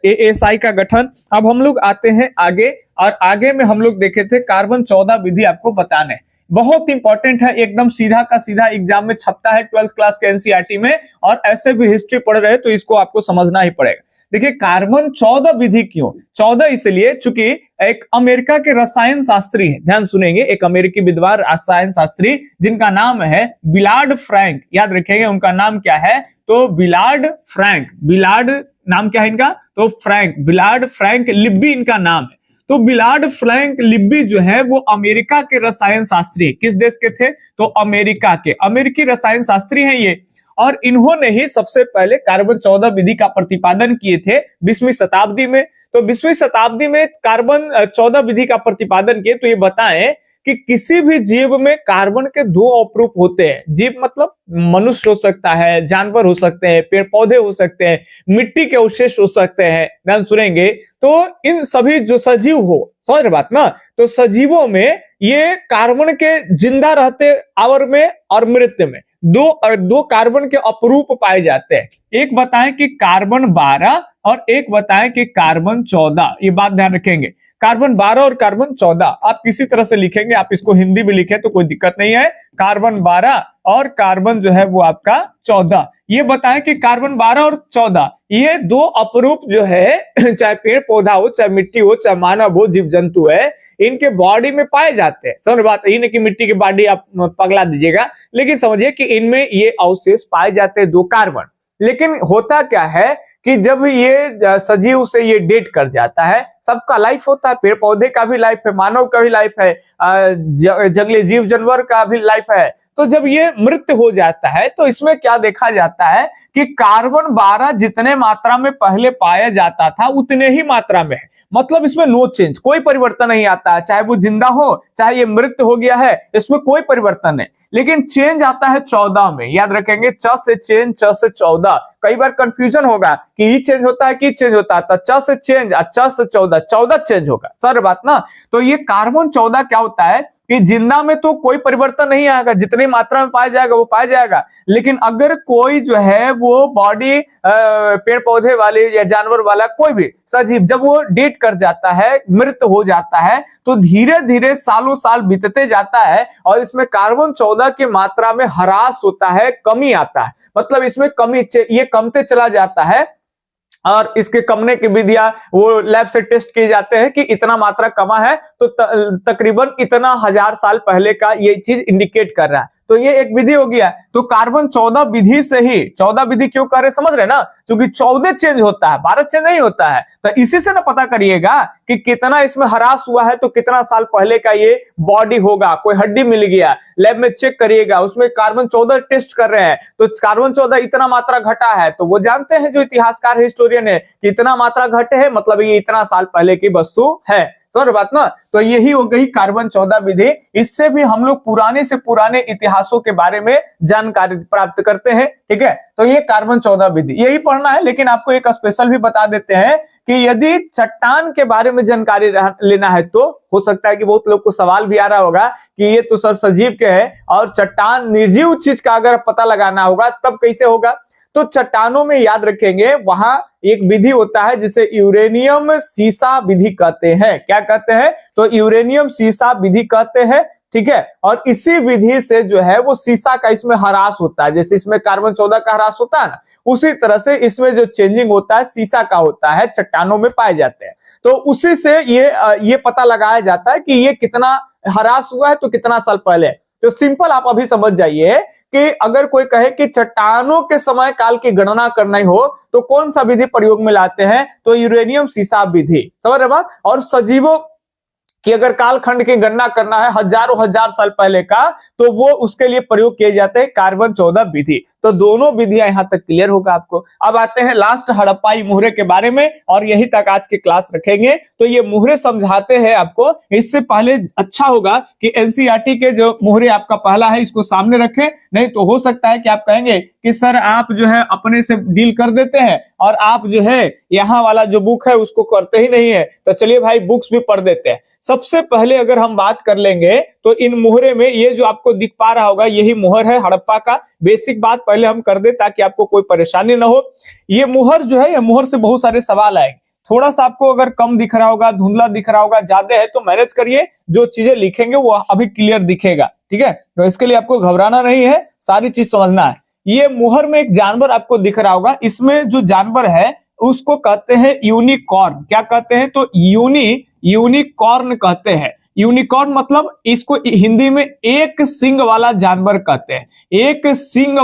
ASI का गठन। अब हम लोग आते हैं आगे, और आगे में हम लोग देखे थे कार्बन 14 विधि आपको बताने, बहुत इंपॉर्टेंट है, एकदम सीधा का सीधा एग्जाम में छपता है 12th क्लास के एनसीईआरटी में, और ऐसे भी हिस्ट्री पढ़ रहे तो इसको आपको समझना ही पड़ेगा। देखिए कार्बन 14 विधि क्यों 14, इसलिए चूंकि एक अमेरिका के रसायन शास्त्री है, ध्यान सुनेंगे, एक अमेरिकी विद्वान रसायन शास्त्री जिनका नाम है बिलार्ड फ्रैंक, याद रखेंगे उनका नाम क्या है, तो बिलार्ड फ्रैंक, बिलार्ड नाम क्या है इनका, तो फ्रैंक, बिलार्ड फ्रैंक लिब्बी इनका नाम है। तो बिलार्ड फ्रैंक लिब्बी जो है वो अमेरिका के रसायन शास्त्री है। किस देश के थे, तो अमेरिका के, अमेरिकी रसायन शास्त्री हैं ये, और इन्होंने ही सबसे पहले कार्बन 14 विधि का प्रतिपादन किए थे 20वीं शताब्दी में। तो 20वीं शताब्दी में कार्बन 14 विधि का प्रतिपादन किए, तो ये बताएं कि किसी भी जीव में कार्बन के 2 अपरूप होते हैं। जीव मतलब मनुष्य हो सकता है, जानवर हो सकते हैं, पेड़ पौधे हो सकते हैं, मिट्टी के अवशेष हो सकते हैं, ध्यान सुनेंगे। तो इन सभी जो सजीव हो, समझ रहे बात ना, तो सजीवों में ये कार्बन के जिंदा रहते आवर में और मृत्यु में दो कार्बन के अपरूप पाए जाते हैं। एक बताएं कि कार्बन 12 और एक बताएं कि कार्बन 14, ये बात ध्यान रखेंगे, कार्बन 12 और कार्बन 14 आप किसी तरह से लिखेंगे, आप इसको हिंदी में लिखें तो कोई दिक्कत नहीं है। कार्बन 12 और कार्बन जो है वो आपका 14, ये बताएं कि कार्बन 12 और 14 ये 2 अपरूप जो है चाहे पेड़ पौधा हो, चाहे मिट्टी हो, चाहे मानव हो, जीव जंतु है, इनके बॉडी में पाए जाते हैं। समझ बात, ये नहीं कि मिट्टी की बॉडी आप पगला दीजिएगा, लेकिन समझिए कि इनमें ये अवशेष पाए जाते हैं 2 कार्बन। लेकिन होता क्या है कि जब ये सजीव से ये डेट कर जाता है, सबका लाइफ होता है, पेड़ पौधे का भी लाइफ है, मानव का भी लाइफ है, जंगली जीव जानवर का भी लाइफ है। तो जब ये मृत हो जाता है तो इसमें क्या देखा जाता है कि कार्बन 12 जितने मात्रा में पहले पाया जाता था उतने ही मात्रा में है, मतलब इसमें नो चेंज, कोई परिवर्तन नहीं आता है, चाहे वो जिंदा हो चाहे ये मृत हो गया है, इसमें कोई परिवर्तन नहीं। लेकिन चेंज आता है 14 में, याद रखेंगे, च से चेंज, च से 14। कई बार कंफ्यूजन होगा कि ई चेंज होता है कि चेंज होता है, तो च से चेंज, च से 14 चेंज होगा, सर बात ना। तो ये कार्बन 14 क्या होता है कि जिंदा में तो कोई परिवर्तन नहीं आएगा, जितनी मात्रा में पाया जाएगा वो पाया जाएगा। लेकिन अगर कोई जो है वो बॉडी पेड़ पौधे वाले या जानवर वाला कोई भी सजीव जब वो डेट कर जाता है, मृत हो जाता है, तो धीरे धीरे सालों साल बीतते जाता है और इसमें कार्बन 14 की मात्रा में ह्रास होता है, कमी आता है, मतलब इसमें कमी, ये कमते चला जाता है। और इसके कमने की विधियां वो लैब से टेस्ट किए जाते हैं कि इतना मात्रा कमा है तो तकरीबन इतना 1000 साल पहले का ये चीज इंडिकेट कर रहा है। तो ये एक विधि हो गया। तो कार्बन 14 विधि से ही, 14 विधि क्यों कर रहे समझ रहे ना, क्योंकि 14 चेंज होता है, 12 चेंज नहीं होता है। तो इसी से ना पता करिएगा कि कितना इसमें ह्रास हुआ है, तो कितना साल पहले का ये बॉडी होगा, कोई हड्डी मिल गया, लैब में चेक करिएगा, उसमें कार्बन 14 टेस्ट कर रहे हैं तो कार्बन 14 इतना मात्रा घटा है, तो वो जानते हैं जो इतिहासकार हिस्टोरियन है कि इतना मात्रा घटे है, मतलब ये इतना साल पहले की वस्तु है, समझ बात ना। तो यही हो गई कार्बन 14 विधि। इससे भी हम लोग पुराने से पुराने इतिहासों के बारे में जानकारी प्राप्त करते हैं, ठीक है। तो ये कार्बन 14 विधि यही पढ़ना है, लेकिन आपको एक स्पेशल भी बता देते हैं कि यदि चट्टान के बारे में जानकारी लेना है तो हो सकता है कि बहुत लोग को सवाल भी आ रहा होगा कि ये तो सर सजीव के है और चट्टान निर्जीव चीज का अगर पता लगाना होगा तब कैसे होगा। तो चट्टानों में याद रखेंगे वहां एक विधि होता है जिसे यूरेनियम सीसा विधि कहते हैं। क्या कहते हैं, तो यूरेनियम सीसा विधि कहते हैं, ठीक है। और इसी विधि से जो है वो सीसा का इसमें ह्रास होता है, जैसे इसमें कार्बन 14 का ह्रास होता है ना, उसी तरह से इसमें जो चेंजिंग होता है सीसा का होता है, चट्टानों में पाए जाते हैं। तो उसी से ये पता लगाया जाता है कि ये कितना ह्रास हुआ है, तो कितना साल पहले। तो सिंपल आप अभी समझ जाइए कि अगर कोई कहे कि चट्टानों के समय काल की गणना करना ही हो तो कौन सा विधि प्रयोग में लाते हैं, तो यूरेनियम सीसा विधि, समझ रहे बात। और सजीवों कि अगर कालखंड की गणना करना है हजारों हजार साल पहले का, तो वो उसके लिए प्रयोग किए जाते हैं कार्बन 14 विधि। तो दोनों विधियां यहां तक क्लियर होगा आपको। अब आते हैं लास्ट हड़प्पाई मुहरे के बारे में और यही तक आज की क्लास रखेंगे। तो ये मुहरे समझाते हैं आपको। इससे पहले अच्छा होगा कि एनसीईआरटी के जो मुहरे आपका पहला है इसको सामने रखें, नहीं तो हो सकता है कि आप कहेंगे कि सर आप जो है अपने से डील कर देते हैं और आप जो है यहाँ वाला जो बुक है उसको करते ही नहीं है। तो चलिए भाई बुक्स भी पढ़ देते हैं। सबसे पहले अगर हम बात कर लेंगे तो इन मुहरे में ये जो आपको दिख पा रहा होगा यही मुहर है हड़प्पा का। बेसिक बात पहले हम कर दे ताकि आपको कोई परेशानी ना हो। ये मुहर जो है, ये मुहर से बहुत सारे सवाल आएंगे। थोड़ा सा आपको अगर कम दिख रहा होगा, धुंधला दिख रहा होगा, ज्यादा है तो मैनेज करिए, जो चीजें लिखेंगे वो अभी क्लियर दिखेगा, ठीक है। तो इसके लिए आपको घबराना नहीं है, सारी चीज समझना है। ये मुहर में एक जानवर आपको दिख रहा होगा, इसमें जो जानवर है उसको कहते हैं यूनिकॉर्न। क्या कहते हैं? तो यूनिकॉर्न कहते हैं। यूनिकॉर्न मतलब इसको हिंदी में एक सींग वाला जानवर कहते हैं। एक सींग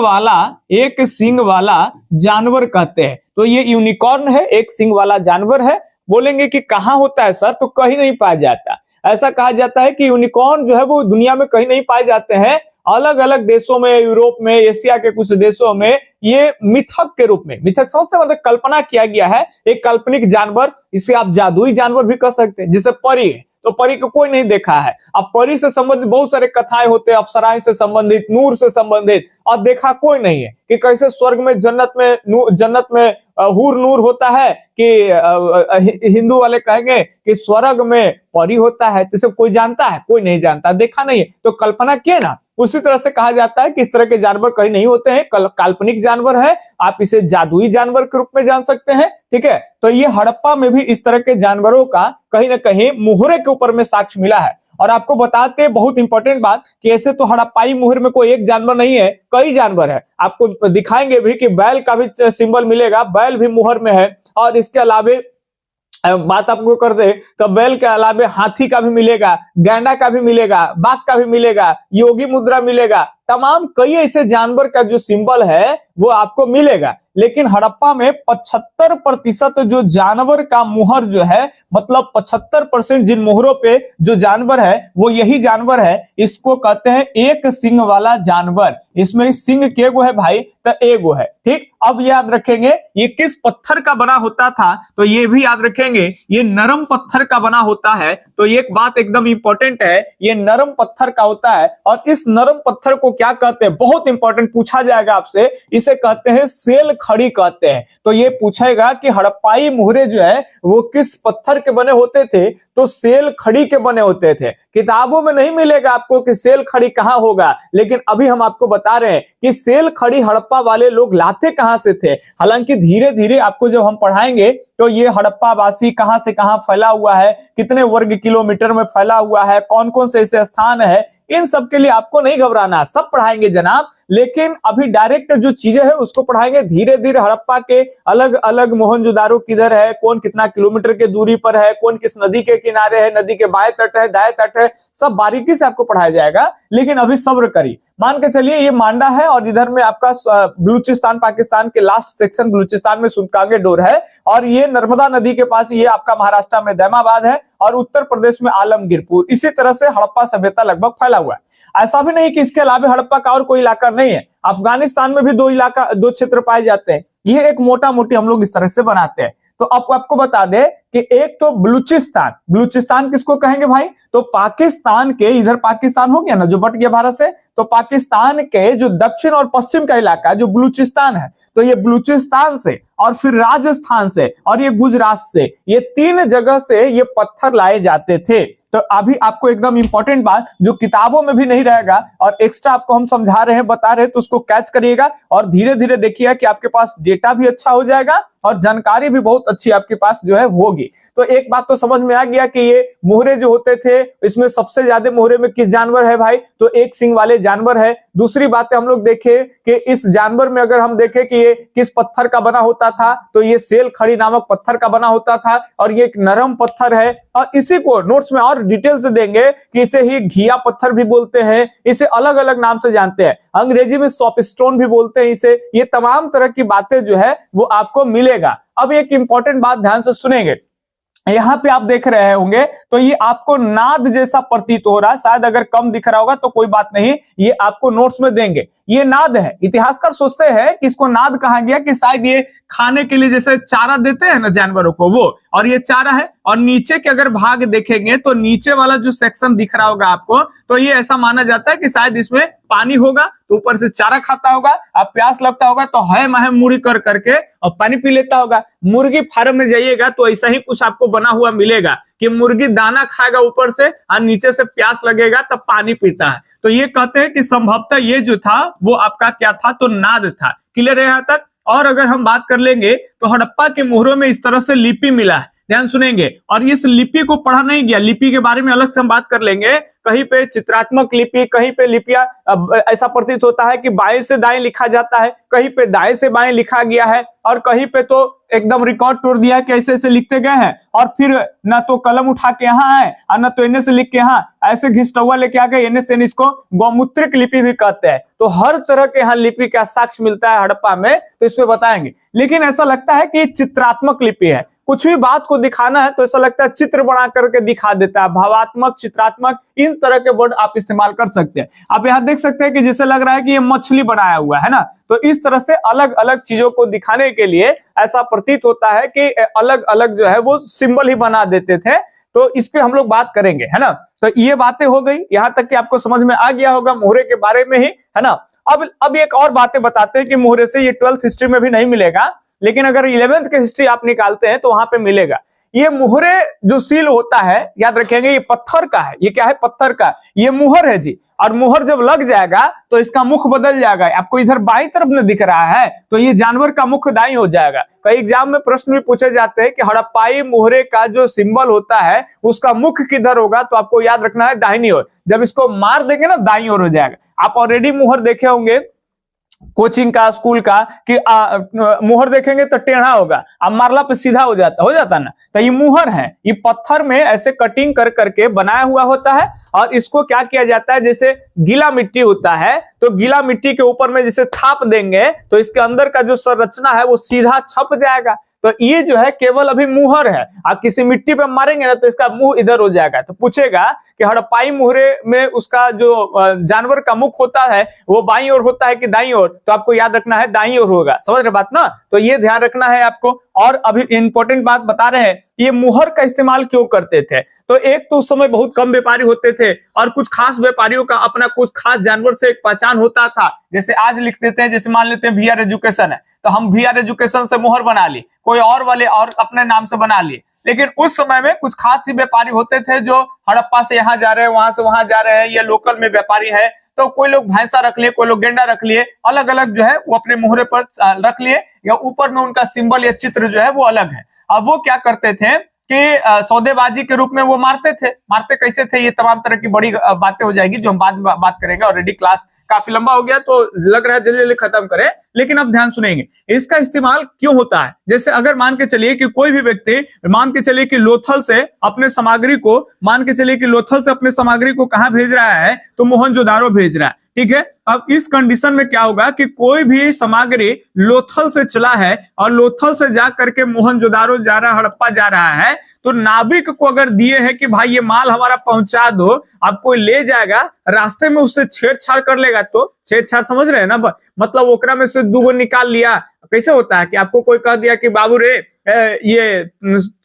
वाला जानवर कहते हैं। तो ये यूनिकॉर्न है, एक सींग वाला जानवर है। बोलेंगे कि कहाँ होता है सर? तो कहीं नहीं पाया जाता। ऐसा कहा जाता है कि यूनिकॉर्न जो है वो दुनिया में कहीं नहीं पाए जाते हैं। अलग अलग देशों में, यूरोप में, एशिया के कुछ देशों में ये मिथक के रूप में, मिथक समझते हैं मतलब कल्पना किया गया है, एक काल्पनिक जानवर। इसे आप जादुई जानवर भी कह सकते हैं। जैसे परी है, तो परी को कोई नहीं देखा है। अब परी से संबंधित बहुत सारे कथाएं होते हैं, अप्सराएं से संबंधित, नूर से संबंधित, और देखा कोई नहीं है कि कैसे स्वर्ग में, जन्नत में हूर नूर होता है कि हिंदू वाले कहेंगे कि स्वर्ग में परी होता है। तो कोई जानता है? कोई नहीं जानता, देखा नहीं है, तो कल्पना किए ना। उसी तरह से कहा जाता है कि इस तरह के जानवर कहीं नहीं होते हैं, काल्पनिक जानवर है। आप इसे जादुई जानवर के रूप में जान सकते हैं, ठीक है। तो ये हड़प्पा में भी इस तरह के जानवरों का कहीं ना कहीं मुहरे के ऊपर में साक्ष्य मिला है। और आपको बताते हैं बहुत इंपॉर्टेंट बात कि ऐसे तो हड़प्पाई मुहर में कोई एक जानवर नहीं है, कई जानवर है। आपको दिखाएंगे भी कि बैल का भी सिंबल मिलेगा, बैल भी मुहर में है। और इसके अलावे बात आपको कर दे तो बैल के अलावे हाथी का भी मिलेगा, गैंडा का भी मिलेगा, बाघ का भी मिलेगा, योगी मुद्रा मिलेगा। तमाम कई ऐसे जानवर का जो सिंबल है वो आपको मिलेगा। लेकिन हड़प्पा में 75% जो जानवर का मुहर जो है, मतलब 75% जिन मुहरों पे जो जानवर है वो यही जानवर है। इसको कहते हैं एक सींग वाला जानवर। इसमें सींग के गो है भाई? तो एगो है, ठीक। अब याद रखेंगे ये किस पत्थर का बना होता था, तो ये भी याद रखेंगे ये नरम पत्थर का बना होता है। तो एक बात एकदम इंपॉर्टेंट है, ये नरम पत्थर का होता है। और इस नरम पत्थर को क्या कहते हैं? बहुत इंपॉर्टेंट पूछा जाएगा आपसे। इसे कहते हैं सेल खड़ी कहते हैं। तो ये पूछेगा कि हड़प्पाई मुहरे जो है वो किस पत्थर के बने होते थे? तो सेल खड़ी के बने होते थे। किताबों में नहीं मिलेगा आपको कि सेल खड़ी कहां होगा, लेकिन अभी हम आपको बता रहे हैं कि सेल खड़ी हड़प्पा वाले लोग लाते कहां से थे। हालांकि धीरे धीरे आपको जब हम पढ़ाएंगे तो ये हड़प्पा वासी कहां से कहां फैला हुआ है, कितने वर्ग किलोमीटर में फैला हुआ है, कौन कौन से ऐसे स्थान है, इन सब के लिए आपको नहीं घबराना, सब पढ़ाएंगे जनाब। लेकिन अभी डायरेक्ट जो चीजें हैं उसको पढ़ाएंगे धीरे धीरे। हड़प्पा के अलग अलग मोहनजोदारो किधर है, कौन कितना किलोमीटर के दूरी पर है, कौन किस नदी के किनारे है, नदी के बाएं तट है, दाएं तट है, सब बारीकी से आपको पढ़ाया जाएगा। लेकिन अभी सब्र करिए। मान के चलिए ये मांडा है और इधर में आपका बलूचिस्तान, पाकिस्तान के लास्ट सेक्शन बलूचिस्तान में सुनकागे डोर है। और ये नर्मदा नदी के पास ये आपका महाराष्ट्र में दैमाबाद है और उत्तर प्रदेश में आलमगीरपुर। इसी तरह से हड़प्पा सभ्यता लगभग फैला हुआ है। ऐसा भी नहीं कि इसके अलावा हड़प्पा का और कोई इलाका नहीं है। अफगानिस्तान में भी दो क्षेत्र पाए जाते हैं। ये एक मोटा मोटी हम लोग इस तरह से बनाते हैं। तो आपको बता दे कि एक तो बलूचिस्तान, बलूचिस्तान किसको कहेंगे भाई? तो पाकिस्तान के, इधर पाकिस्तान हो गया ना जो बट गया भारत से, तो पाकिस्तान के जो दक्षिण और पश्चिम का इलाका जो बलूचिस्तान है, तो ये बलूचिस्तान से और फिर राजस्थान से और ये गुजरात से, ये तीन जगह से ये पत्थर लाए जाते थे। तो अभी आपको एकदम इंपॉर्टेंट बात जो किताबों में भी नहीं रहेगा और एक्स्ट्रा आपको हम समझा रहे हैं, बता रहे हैं, तो उसको कैच करिएगा और धीरे धीरे देखिएगा कि आपके पास डेटा भी अच्छा हो जाएगा और जानकारी भी बहुत अच्छी आपके पास जो है होगी। तो एक बात तो समझ में आ गया कि ये मुहरे जो होते थे इसमें सबसे ज्यादा मुहरे में किस जानवर है भाई? तो एक सींग वाले जानवर है। दूसरी बात हम लोग देखें कि इस जानवर में अगर हम देखें कि ये किस पत्थर का बना होता था, तो ये सेल खड़ी नामक पत्थर का बना होता था और ये एक नरम पत्थर है। और इसी को नोट्स में और डिटेल से देंगे कि इसे ही घिया पत्थर भी बोलते हैं, इसे अलग अलग नाम से जानते हैं, अंग्रेजी में सॉपस्टोन भी बोलते हैं इसे। ये तमाम तरह की बातें जो है वो आपको मिलेगा। अब एक इंपॉर्टेंट बात ध्यान से सुनेंगे, यहाँ पे आप देख रहे होंगे तो ये आपको नाद जैसा प्रतीत हो रहा है, शायद अगर कम दिख रहा होगा तो कोई बात नहीं, ये आपको नोट्स में देंगे। ये नाद है। इतिहासकार सोचते हैं कि इसको नाद कहा गया कि शायद ये खाने के लिए जैसे चारा देते हैं ना जानवरों को, वो, और ये चारा है। और नीचे के अगर भाग देखेंगे तो नीचे वाला जो सेक्शन दिख रहा होगा आपको, तो ये ऐसा माना जाता है कि शायद इसमें पानी होगा, तो ऊपर से चारा खाता होगा, अब प्यास लगता होगा तो है महे मुड़ी कर करके और पानी पी लेता होगा। मुर्गी फार्म में जाइएगा तो ऐसा ही कुछ आपको बना हुआ मिलेगा कि मुर्गी दाना खाएगा ऊपर से और नीचे से प्यास लगेगा तब पानी पीता है। तो ये कहते हैं कि संभवतः ये जो था वो आपका क्या था, तो नाद था। क्लियर है यहाँ तक? और अगर हम बात कर लेंगे तो हड़प्पा के मोहरों में इस तरह से लिपि मिला है, ध्यान सुनेंगे। और इस लिपि को पढ़ा नहीं गया, लिपि के बारे में अलग से हम बात कर लेंगे। कहीं पे चित्रात्मक लिपि, कहीं पे लिपियां ऐसा प्रतीत होता है कि बाएं से दाएं लिखा जाता है, कहीं पे दाएं से बाएं लिखा गया है, और कहीं पे तो एकदम रिकॉर्ड तोड़ दिया कि ऐसे ऐसे लिखते गए हैं, और फिर ना तो कलम उठा के यहाँ है और ना तो इन्हें से लिख के यहाँ ऐसे घिसटौआ लेके आ गए, इन्हें से इसको गौमूत्रिक लिपि भी कहते हैं। तो हर तरह के यहाँ लिपि का साक्ष्य मिलता है हड़प्पा में, तो इसमें बताएंगे। लेकिन ऐसा लगता है कि चित्रात्मक लिपि है, कुछ भी बात को दिखाना है तो ऐसा लगता है चित्र बना करके दिखा देता है, भावात्मक, चित्रात्मक, इन तरह के वर्ड आप इस्तेमाल कर सकते हैं। आप यहाँ देख सकते हैं कि जैसे लग रहा है कि ये मछली बनाया हुआ है ना, तो इस तरह से अलग अलग चीजों को दिखाने के लिए ऐसा प्रतीत होता है कि अलग अलग जो है वो सिंबल ही बना देते थे। तो इस पे हम लोग बात करेंगे, है ना। तो ये बातें हो गई, यहाँ तक कि आपको समझ में आ गया होगा मोहरे के बारे में ही, है ना। अब एक और बातें बताते हैं कि मोहरे से, ये 12th हिस्ट्री में भी नहीं मिलेगा, लेकिन अगर 11th के हिस्ट्री आप निकालते हैं तो वहां पे मिलेगा। ये मुहरे जो सील होता है, याद रखेंगे, ये पत्थर का है। ये क्या है? पत्थर का। ये मुहर है जी। और मुहर जब लग जाएगा तो इसका मुख बदल जाएगा। आपको इधर बाईं तरफ में दिख रहा है तो ये जानवर का मुख दाईं हो जाएगा। कई एग्जाम में प्रश्न भी पूछे जाते हैं कि हड़प्पाई मुहरे का जो सिंबल होता है उसका मुख किधर होगा, तो आपको याद रखना है दाहिनी ओर। जब इसको मार देंगे ना दाईं ओर हो जाएगा। आप ऑलरेडी मुहर देखे होंगे कोचिंग का, स्कूल का, कि मुहर देखेंगे तो टेढ़ा होगा, अब मारला पे सीधा हो जाता ना। तो ये मुहर है, ये पत्थर में ऐसे कटिंग कर करके बनाया हुआ होता है। और इसको क्या किया जाता है, जैसे गीला मिट्टी होता है तो गीला मिट्टी के ऊपर में जैसे थाप देंगे तो इसके अंदर का जो संरचना है वो सीधा छप जाएगा। तो ये जो है केवल अभी मुहर है। आप किसी मिट्टी पे मारेंगे ना तो इसका मुंह इधर हो जाएगा। तो पूछेगा कि हड़प्पाई मुहरे में उसका जो जानवर का मुख होता है वो बाईं ओर होता है कि दाईं ओर, तो आपको याद रखना है दाईं ओर होगा। समझ रहे बात ना? तो ये ध्यान रखना है आपको। और अभी इंपॉर्टेंट बात बता रहे हैं, ये मुहर का इस्तेमाल क्यों करते थे। तो एक तो उस समय बहुत कम व्यापारी होते थे और कुछ खास व्यापारियों का अपना कुछ खास जानवर से एक पहचान होता था। जैसे आज लिख देते हैं, जैसे मान लेते हैं VR एजुकेशन है तो हम VR एजुकेशन से मुहर बना ली, कोई और वाले और अपने नाम से बना लिए। लेकिन उस समय में कुछ खास ही व्यापारी होते थे जो हड़प्पा से यहाँ जा रहे हैं, वहां से वहां जा रहे हैं, या लोकल में व्यापारी है तो कोई लोग भैंसा रख लिए, कोई लोग गेंडा रख लिए, अलग अलग जो है वो अपने मुहरे पर रख लिए, या ऊपर में उनका सिंबल या चित्र जो है वो अलग है। अब वो क्या करते थे कि सौदेबाजी के रूप में वो मारते थे। मारते कैसे थे, ये तमाम तरह की बड़ी बातें हो जाएगी जो हम बाद में बात करेंगे। ऑलरेडी क्लास काफी लंबा हो गया तो लग रहा है जल्दी जल्दी खत्म करें, लेकिन अब ध्यान सुनेंगे इसका इस्तेमाल क्यों होता है। जैसे अगर मान के चलिए कि कोई भी व्यक्ति मान के चलिए कि लोथल से अपने सामग्री को कहां भेज रहा है, तो मोहनजोदारो भेज रहा है, ठीक है। अब इस कंडीशन में क्या होगा कि कोई भी सामग्री लोथल से चला है और लोथल से जा करके मोहनजोदारो जा रहा, हड़प्पा जा रहा है, तो नाविक को अगर दिए है कि भाई ये माल हमारा पहुंचा दो, अब कोई ले जाएगा, रास्ते में उससे छेड़छाड़ कर लेगा, तो छेड़छाड़ समझ रहे हैं ना, मतलब ओकरा में से 2 निकाल लिया। कैसे होता है कि आपको कोई कह दिया कि बाबू रे ये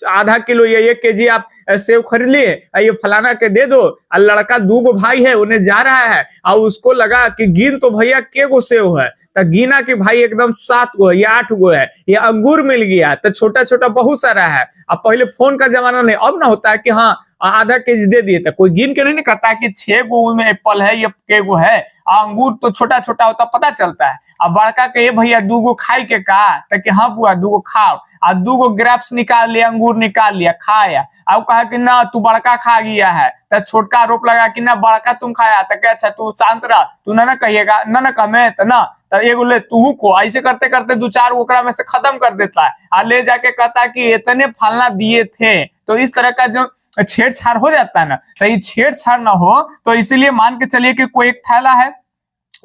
आधा किलो या 1 केजी आप सेव खरीद लिए, ये फलाना के दे दो। और लड़का 2 भाई है, उन्हें जा रहा है और उसको लगा कि गिन तो भैया के गो सेव है, तो गिना कि भाई एकदम 7 गो या 8 गो है। ये अंगूर मिल गया तो छोटा छोटा बहुत सारा है। अब पहले फोन का जमाना नहीं, अब ना होता है कि हाँ आधा केजी दे दिए, तो कोई गिन के नहीं कहता है कि 6 गो में एप्पल है, ये के गो है। अंगूर तो छोटा छोटा होता पता चलता है। अब बड़का के भैया 2 गो खाई के का, ताकि हाँ बुआ 2 गो खाओ, और 2 गो ग्रेप्स निकाल लिया, अंगूर निकाल लिया, खाया। अब कहा कि ना तू बड़का खा गया है, तो छोटका आरोप लगा कि ना बड़का तुम खाया, तो क्या अच्छा तू शांत रहा, तू ना कहिएगा ना कमे तो ना, तो एगो ले तू को। ऐसे करते करते 2-4 ओकरा में से खत्म कर देता है और ले जाके कहता है कि इतने फलना दिए थे। तो इस तरह का जो छेड़छाड़ हो जाता है ना, तो ये छेड़छाड़ ना हो, तो इसीलिए मान के चलिए कि कोई एक थैला है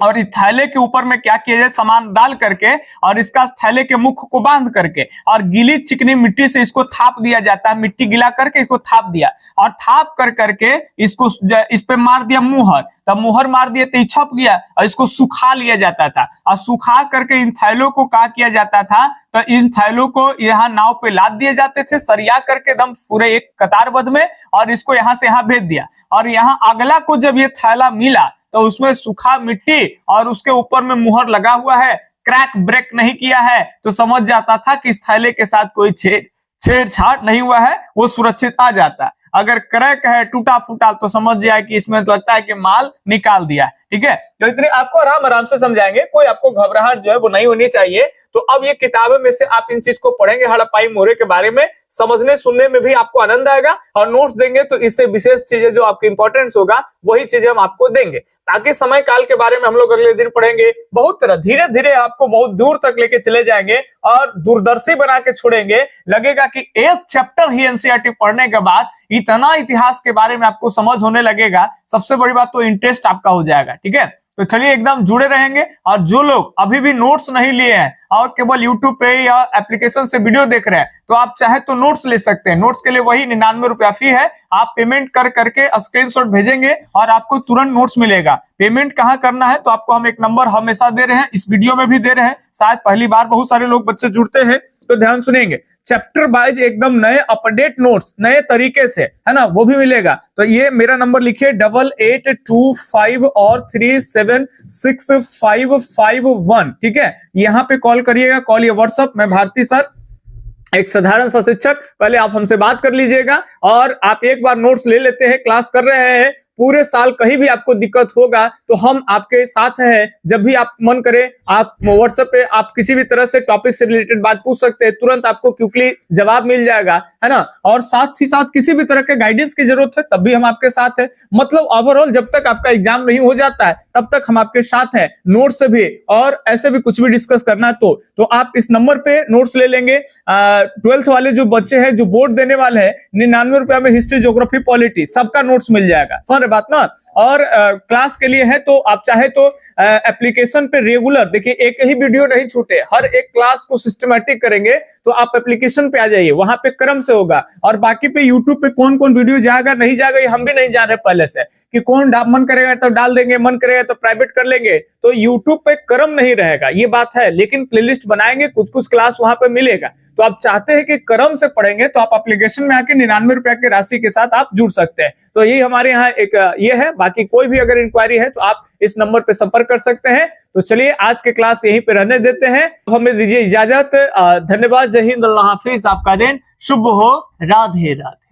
और इस थैले के ऊपर में क्या किया जाए, सामान डाल करके और इसका थैले के मुख को बांध करके और गीली चिकनी मिट्टी से इसको थाप दिया जाता है, मिट्टी गिला करके इसको थाप दिया और थाप कर करके इसको इस पे मार दिया मुहर, तब मुहर मार दिया तो छप गया और इसको सुखा लिया जाता था और सुखा करके इन थैलों को क्या किया जाता था, तो इन थैलों को यहाँ नाव पे लाद दिए जाते थे सरिया करके एकदम पूरे एक कतारबद्ध में और इसको यहाँ से यहाँ भेज दिया और यहाँ अगला को जब ये थैला मिला तो उसमें सूखा मिट्टी और उसके ऊपर में मुहर लगा हुआ है, क्रैक ब्रेक नहीं किया है, तो समझ जाता था कि इस थैले के साथ कोई छेड़छाड़ नहीं हुआ है, वो सुरक्षित आ जाता। अगर क्रैक है, टूटा फूटा, तो समझ जाए कि इसमें तो लगता है कि माल निकाल दिया। ठीक है, तो इतने आपको आराम आराम से समझाएंगे, कोई आपको घबराहट जो है वो नहीं होनी चाहिए। तो अब ये किताबें में से आप इन चीज को पढ़ेंगे, हड़प्पाई मोरे के बारे में समझने सुनने में भी आपको आनंद आएगा और नोट्स देंगे तो इससे विशेष चीजें जो आपकी इंपॉर्टेंस होगा वही चीजें हम आपको देंगे, ताकि समय काल के बारे में हम लोग अगले दिन पढ़ेंगे। बहुत तरह धीरे धीरे आपको बहुत दूर तक लेके चले जाएंगे और दूरदर्शी बना के छोड़ेंगे। लगेगा कि एक चैप्टर ही एनसीईआरटी पढ़ने के बाद इतना इतिहास के बारे में आपको समझ होने लगेगा। सबसे बड़ी बात तो इंटरेस्ट आपका हो जाएगा। ठीक है, तो चलिए एकदम जुड़े रहेंगे। और जो लोग अभी भी नोट्स नहीं लिए हैं और केवल यूट्यूब पे या एप्लीकेशन से वीडियो देख रहे हैं, तो आप चाहे तो नोट्स ले सकते हैं। नोट्स के लिए वही 99 रुपया फी है। आप पेमेंट कर करके स्क्रीनशॉट भेजेंगे और आपको तुरंत नोट्स मिलेगा। पेमेंट कहाँ करना है, तो आपको हम एक नंबर हमेशा दे रहे हैं, इस वीडियो में भी दे रहे हैं, शायद पहली बार बहुत सारे लोग बच्चे जुड़ते हैं तो ध्यान सुनेंगे। चैप्टर वाइज एकदम नए अपडेट नोट्स नए तरीके से, है ना, वो भी मिलेगा। तो ये मेरा नंबर लिखिए 8825 और 376551। ठीक है, यहाँ पे कॉल करिएगा, कॉल या व्हाट्सअप। मैं भारती सर, एक साधारण सा शिक्षक, पहले आप हमसे बात कर लीजिएगा और आप एक बार नोट्स ले लेते हैं, क्लास कर रहे हैं, पूरे साल कहीं भी आपको दिक्कत होगा तो हम आपके साथ हैं। जब भी आप मन करे आप व्हाट्सएप पे आप किसी भी तरह से टॉपिक से रिलेटेड बात पूछ सकते हैं, तुरंत आपको क्विकली जवाब मिल जाएगा, है ना। और साथ ही साथ किसी भी तरह के गाइडेंस की जरूरत है तब भी हम आपके साथ हैं। मतलब ओवरऑल जब तक आपका एग्जाम नहीं हो जाता है तब तक हम आपके साथ हैं, नोट्स से भी और ऐसे भी कुछ भी डिस्कस करना है तो आप इस नंबर पे नोट्स ले लेंगे। 12th वाले जो बच्चे हैं जो बोर्ड देने वाले हैं, 99 रुपया में हिस्ट्री, ज्योग्राफी, पॉलिटी सबका नोट्स मिल जाएगा। सर बात ना। और क्लास के लिए है तो आप चाहे तो एप्लीकेशन पे रेगुलर देखिए, एक ही वीडियो नहीं छूटे, हर एक क्लास को सिस्टमैटिक करेंगे तो आप एप्लीकेशन पे आ जाइए, वहां पे क्रम से होगा। और बाकी पे यूट्यूब पे कौन कौन वीडियो जाएगा नहीं जाएगा ये हम भी नहीं जान रहे पहले से, कि कौन मन करेगा तो डाल देंगे, मन करेगा तो प्राइवेट कर लेंगे। तो यूट्यूब पे क्रम नहीं रहेगा, ये बात है, लेकिन प्लेलिस्ट बनाएंगे, कुछ कुछ क्लास वहां पे मिलेगा। तो आप चाहते हैं कि क्रम से पढ़ेंगे तो आप एप्लीकेशन में आके 99 रुपया की राशि के साथ आप जुड़ सकते हैं। तो यही हमारे यहाँ एक ये है। बाकी कोई भी अगर इंक्वायरी है तो आप इस नंबर पे संपर्क कर सकते हैं। तो चलिए आज के क्लास यहीं पे रहने देते हैं, हमें दीजिए इजाजत। धन्यवाद, जय हिंद, अल्लाह हाफिज, आपका दिन शुभ हो, राधे राधे।